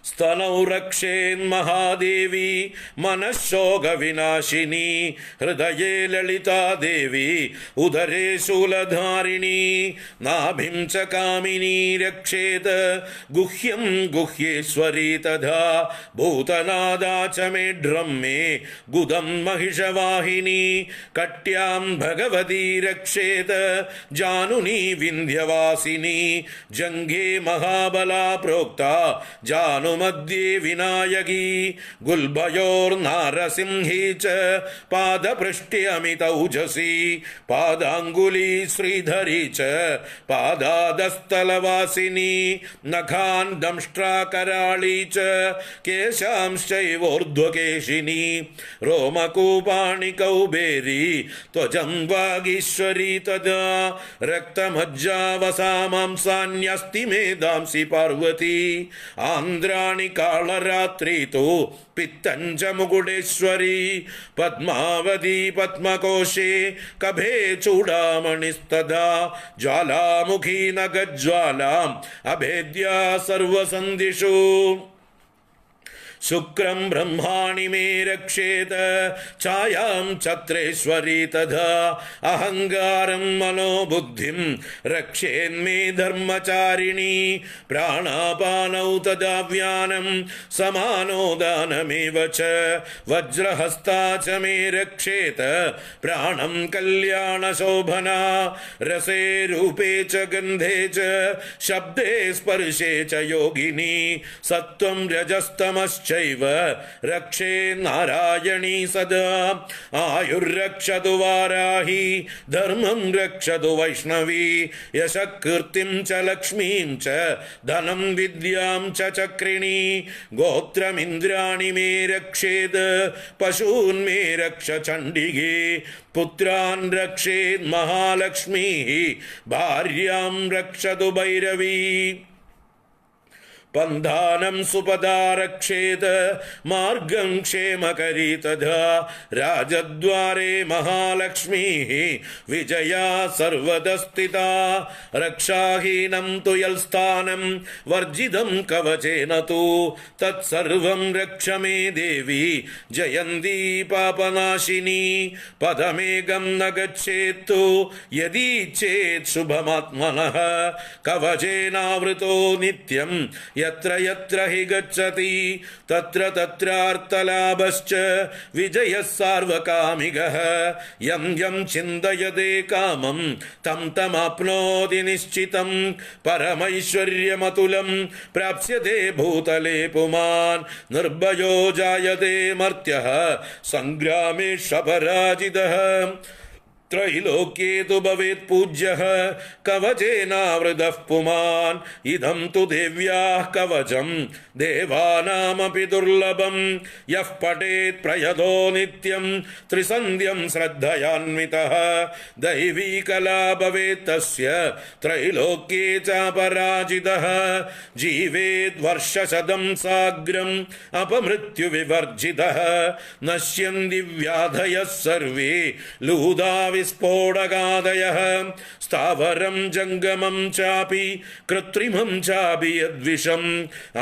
S1: स्तनौ रक्षेन्महादेवी मनःशोकविनाशिनी हृदये ललिता देवी उदरे शूलधारिणी नाभिं च कामिनी रक्षेत गुह्यं गुह्येश्वरी तथा भूतनादा च मेढ्रं मे गुदं महिषवाहिनी कट्यां भगवती रक्षेत जानुनी विन्ध्यवासिनी जङ्घे महाबला प्रोक्ता जानु मध्ये विनायकी गुल्भयोर्नारसिंही च पादपृष्ठ्यमितौजसी पादाङ्गुली श्रीधरी च पादादस्थलवासिनी नखान् दंष्ट्राकराळी च केशांश्चैवोर्ध्वकेशिनी रोमकूपाणि कौबेरी त्वचं वागीश्वरी तदा रक्तमज्जावसामांसान्यस्ति मेधांसि पार्वती आन्द्रा कालरात्रि तो पित्तञ्च मुकुटेश्वरी पद्मावती पद्मकोशे कभे चूडामणिस्तदा ज्वालामुखी नगज्वालाम् अभेद्या सर्वसन्धिषु शुक्रं ब्रह्माणि मे रक्षेत छायां छत्रेश्वरी तथा अहंगारं मनोबुद्धिं रक्षेन्मे धर्मचारिणी प्राणापानौ तदा व्यानं समानो दानमेव च वज्रहस्ता च मे रक्षेत प्राणं कल्याणशोभना रसे रूपे च गन्धे च शब्दे स्पर्शे च योगिनी सत्त्वं रजस्तमश्च ചൈവ രക്ഷേ നാരായണീ സദാ ആയുർരക്ഷതു വാരാഹി ധർമ്മം രക്ഷതു വൈഷ്ണവി യശകീർത്തിം ച ലക്ഷ്മീം ച ധനം വിദ്യാം ച ചക്രിണി ഗോത്രമിന്ദ്രാണി മേ രക്ഷേത് പശൂൻ മേ രക്ഷ ചണ്ഡികേ പുത്രാൻ രക്ഷേത് മഹാലക്ഷ്മീ ഭാര്യാം രക്ഷതു ഭൈരവീ പന്ഥാനം സുപദാരക്ഷേത് മാർഗം ക്ഷേമകരീ തഥാ രാജദ്വാരേ മഹാലക്ഷ്മീ വിജയാ സർവദസ്ഥിതാ രക്ഷാഹീനം തു യൽസ്ഥാനം വർജിതം കവചേന തു തത്സർവം രക്ഷ മേ ദേവി ജയന്തി പാപനാശിനി പദമേകം ന ഗച്ഛേത്തു യദി ചേത് ശുഭമാത്മനഃ കവചേനാവൃതോ നിത്യം യത്ര യത്ര ഹി ഗച്ഛതി തത്ര തത്രാർത്ഥലാഭശ്ച വിജയഃ സാർവകാമികഃ യം യം ചിന്തയതേ കാമം തം തമാപ്നോതി നിശ്ചിതം പരമൈശ്വര്യമതുലം പ്രാപ്സ്യതേ ഭൂതലേ പുമാൻ നിർഭയോ ജായതേ മർത്യഃ സംഗ്രാമേഷപരാജിതഃ ത്രൈലോക്യേ തു ഭവേത് പൂജ്യഃ കവചേനാവൃതഃ പുമാൻ ഇദം തു ദേവ്യാഃ കവചം ദേവാനാമപി ദുർലഭം യഃ പഠേത് പ്രയതോ നിത്യം ത്രിസന്ധ്യം ശ്രദ്ധയാന്വിതഃ ദൈവീ കലാ ഭവേത് തസ്യ ത്രൈലോക്യേ ചാപരാജിതഃ ജീവേത് വർഷശതം സാഗ്രം അപമൃത്യുവിവർജിതഃ നശ്യന്തി വ്യാധയഃ സർവേ ലൂതാ സ്ഫോടകാദയഃ സ്ഥാവരം ജംഗമം ചാപി കൃത്രിമം ചാപി യദ്വിഷം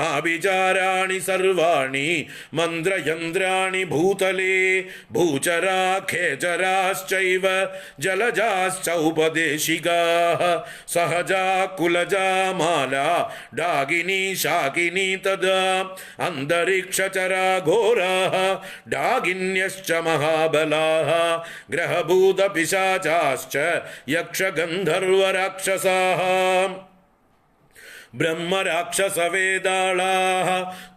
S1: ആഭിചാരാണി സർവാണി മന്ത്രയന്ത്രാണി ഭൂതലേ ഭൂചരാ ഖേചരാശ്ചൈവ ജലജാശ്ചൗപദേശികാഃ സഹജാ കുലജാ മാലാ ഡാഗിനി ശാകിനി തദാ അന്തരിക്ഷചരാ ഘോരാഃ ഡാഗിന്യശ്ച മഹാബലാഃ ഗ്രഹഭൂത പിശാചാശ്ച യക്ഷഗന്ധർവരാക്ഷസാഃ ബ്രഹ്മരാക്ഷസവേതാളാഃ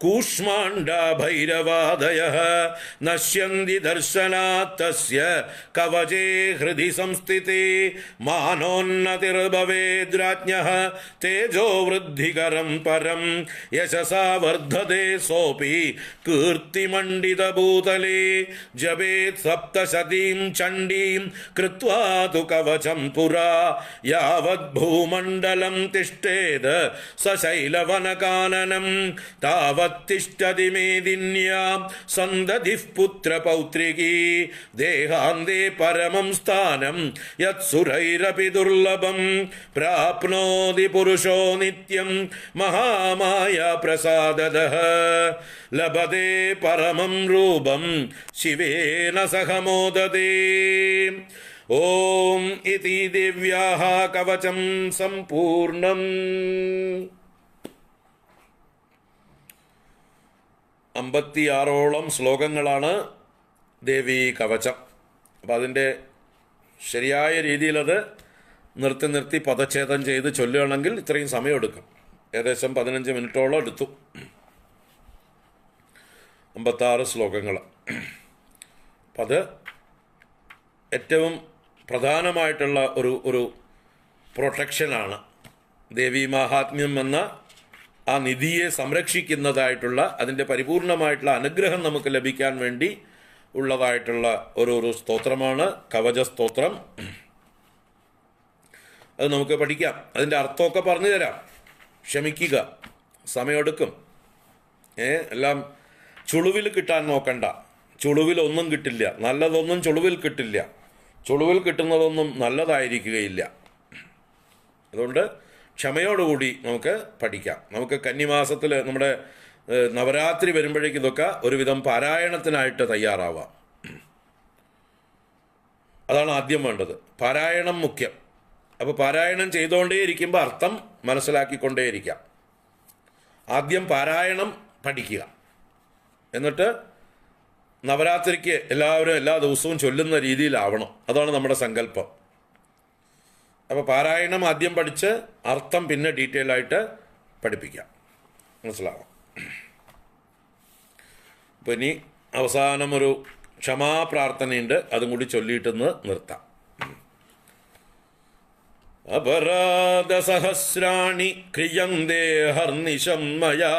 S1: കൂഷ്മാണ്ഡാ ഭൈരവാദയഃ നശ്യന്തി ദർശനാത് തസ്യ കവചേ ഹൃദി സംസ്ഥിതേ മാനോന്നതിർഭവേദ്രാജ്ഞഃ തേജോ വൃദ്ധികരം പരം യശസാ വർദ്ധതേ സോപി കീർത്തിമണ്ഡിതഭൂതലേ ജപേത് സപ്തശതീം ചണ്ഡീം കൃത്വാ തു കവചം പുരാ യാവത് ഭൂമണ്ഡലം തിഷ്ഠേത് സശൈലവനകാനനം താവത്തിഷ്ഠതി മേദിന്യാം സന്തതിഃ പുത്രപൗത്രികീ ദേഹാന്തേ പരമം സ്ഥാനം യത്സുരൈരപി ദുർലഭം പ്രാപ്നോതി പുരുഷോ നിത്യം മഹാമായ പ്രസാദതഃ ലഭതേ പരമം രൂപം ശിവേന സഹ മോദതേ ഓം ഇതി ദേവ്യാഃ കവചം സമ്പൂർണം. 56ഓളം ശ്ലോകങ്ങളാണ് ദേവീ കവചം. അപ്പം അതിൻ്റെ ശരിയായ രീതിയിൽ അത് നിർത്തി പദച്ഛേദം ചെയ്ത് ചൊല്ലുകയാണെങ്കിൽ ഇത്രയും സമയമെടുക്കും. ഏകദേശം 15 മിനിറ്റോളം എടുത്തു. 56 ശ്ലോകങ്ങൾ. അപ്പം അത് ഏറ്റവും പ്രധാനമായിട്ടുള്ള ഒരു പ്രൊട്ടക്ഷനാണ്. ദേവീ മാഹാത്മ്യം എന്ന ആ നിധിയെ സംരക്ഷിക്കുന്നതായിട്ടുള്ള അതിൻ്റെ പരിപൂർണമായിട്ടുള്ള അനുഗ്രഹം നമുക്ക് ലഭിക്കാൻ വേണ്ടി ഉള്ളതായിട്ടുള്ള ഒരു സ്തോത്രമാണ് കവച സ്തോത്രം. അത് നമുക്ക് പഠിക്കാം. അതിൻ്റെ അർത്ഥമൊക്കെ പറഞ്ഞു തരാം. ക്ഷമിക്കുക, സമയമെടുക്കും. എല്ലാം ചുളുവിൽ കിട്ടാൻ നോക്കണ്ട. ചുളുവിലൊന്നും കിട്ടില്ല, നല്ലതൊന്നും ചുളുവിൽ കിട്ടില്ല. ചുളുവിൽ കിട്ടുന്നതൊന്നും നല്ലതായിരിക്കുകയില്ല. അതുകൊണ്ട് ക്ഷമയോടുകൂടി നമുക്ക് പഠിക്കാം. നമുക്ക് കന്നിമാസത്തിൽ നമ്മുടെ നവരാത്രി വരുമ്പോഴേക്കും ഇതൊക്കെ ഒരുവിധം പാരായണത്തിനായിട്ട് തയ്യാറാവാം. അതാണ് ആദ്യം വേണ്ടത്. പാരായണം മുഖ്യം. അപ്പോൾ പാരായണം ചെയ്തുകൊണ്ടേയിരിക്കുമ്പോൾ അർത്ഥം മനസ്സിലാക്കിക്കൊണ്ടേയിരിക്കാം. ആദ്യം പാരായണം പഠിക്കുക, എന്നിട്ട് നവരാത്രിക്ക് എല്ലാവരും എല്ലാ ദിവസവും ചൊല്ലുന്ന രീതിയിലാവണം. അതാണ് നമ്മുടെ സങ്കല്പം. അപ്പോൾ പാരായണം ആദ്യം പഠിച്ച് അർത്ഥം പിന്നെ ഡീറ്റെയിൽ ആയിട്ട് പഠിപ്പിക്കാം. മനസ്സിലാവാം. അപ്പം ഇനി അവസാനം ഒരു ക്ഷമാപ്രാർത്ഥനയുണ്ട്, അതും കൂടി ചൊല്ലിയിട്ടെന്ന് നിർത്താം. അപരാധസഹസ്രാണി ക്രിയന്തേ ഹർനിശം മയാ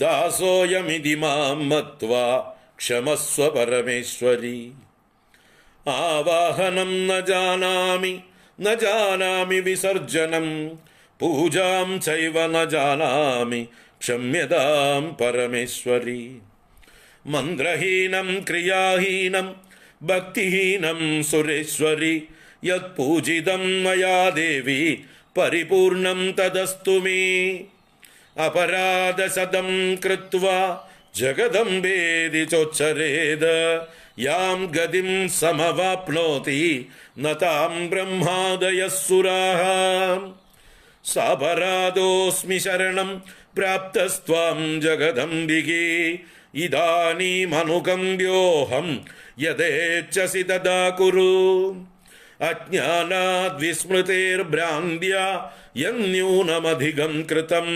S1: ദാസോയമിതി മാം മത്വാ ക്ഷമസ്വ പരമേശ്വരി. ആവാഹനം ന ജാനാമി വിസർജനം പൂജാം ചൈവ ന ജാനാമി ക്ഷമ്യതാം പരമേശ്വരി. മന്ത്രഹീനം ക്രിയാഹീനം ഭക്തിഹീനം സുരേശ്വരി യത് പൂജിതം മയാ ദേവി പരിപൂർണം തദസ്തു മേ. അപരാധശതം കൃത്വാ ജഗദംബേതി ചോച്ചരേത് യാം ഗതിം സമവാപ്നോതി ന താം ബ്രഹ്മാദയഃ സുരാഃ. സാപരാധോസ്മി ശരണം പ്രാപ്തസ്ത്വാം ജഗദംബികേ ഇദാനീമനുകമ്പ്യോഹം യഥേച്ഛസി തഥാ കുരു. അജ്ഞാനാദ്വിസ്മൃതേർഭ്രാന്ത്യാ യന്യൂനമധികം കൃതം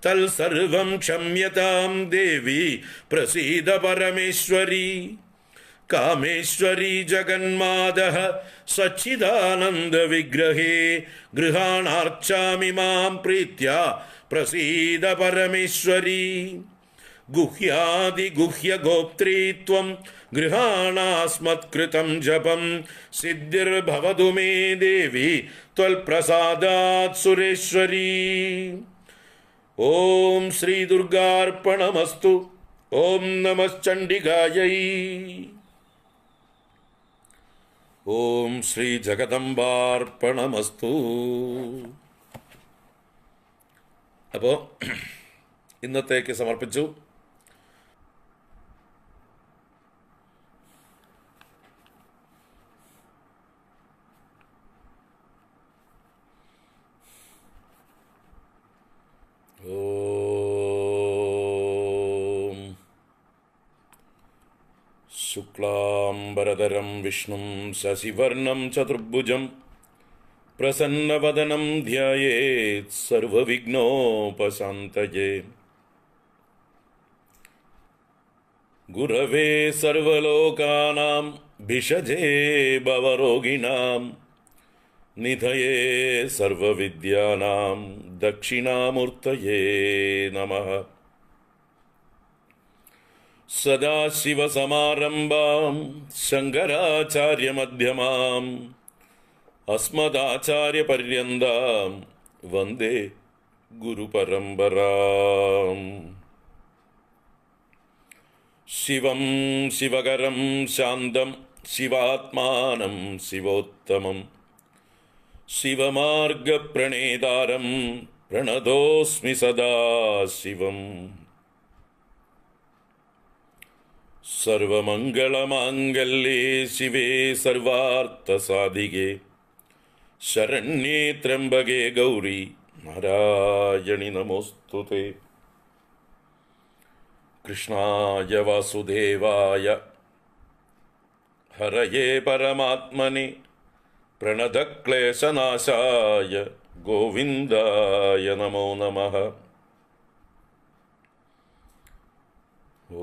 S1: തൽസർവം ക്ഷമ്യതാം ദേവി പ്രസീദ പരമേശ്വരി. കാമേശ്വരി ജഗന്മാതഃ സച്ചിദാനന്ദ വിഗ്രഹേ ഗൃഹാണാർച്ചാമി മാം പ്രീത്യാ പ്രസീദ പരമേശ്വരി. ഗുഹ്യാദിഗുഹ്യഗോപ്ത്രീത്വം ഗൃഹാണാസ്മത്കൃതം ജപം സിദ്ധിർഭവതു മേ ദേവി ത്വൽപ്രസാദാത് സുരേശ്വരി. ഓം ശ്രീ ദുർഗാർപ്പണമസ്തു. ഓം നമശ്ചണ്ഡികായൈ. ഓം ശ്രീ ജഗദംബാർപ്പണമസ്തു. അപ്പോൾ ഇന്നത്തേക്ക് സമർപ്പിച്ചു. ഓം ശുക്ലാംബരധരം വിഷ്ണും ശശിവർണം ചതുർഭുജം പ്രസന്നവദനം ധ്യായേത് സർവവിഘ്നോപശാന്തയേ. ഗുരവേ സർവലോകാനാം ഭിഷജേ ഭവരോഗിണാം നിധയേ സർവവിദ്യാനാം ദക്ഷിണാമൂർത്തയേ നമഃ. സദാശിവസമാരംഭാം ശങ്കരാചാര്യമധ്യമാം അസ്മദാചാര്യപര്യന്താം വന്ദേ ഗുരുപരമ്പരാം. ശിവം ശിവകരം ശാന്തം ശിവാത്മാനം ശിവോത്തമം ശിവമാർഗപ്രണേതാരം പ്രണതോസ്മി സദാശിവം. സർവമംഗളമാംഗല്യേ ശിവേ സർവാർത്ഥസാധികേ ശരണ്യേ ത്രംബകേ ഗൗരി നാരായണി നമോസ്തുതേ. കൃഷ്ണായ വാസുദേവായ ഹരയേ പരമാത്മനെ പ്രണതക്ലേശനാശായ ഗോവിന്ദായ നമോ നമഃ.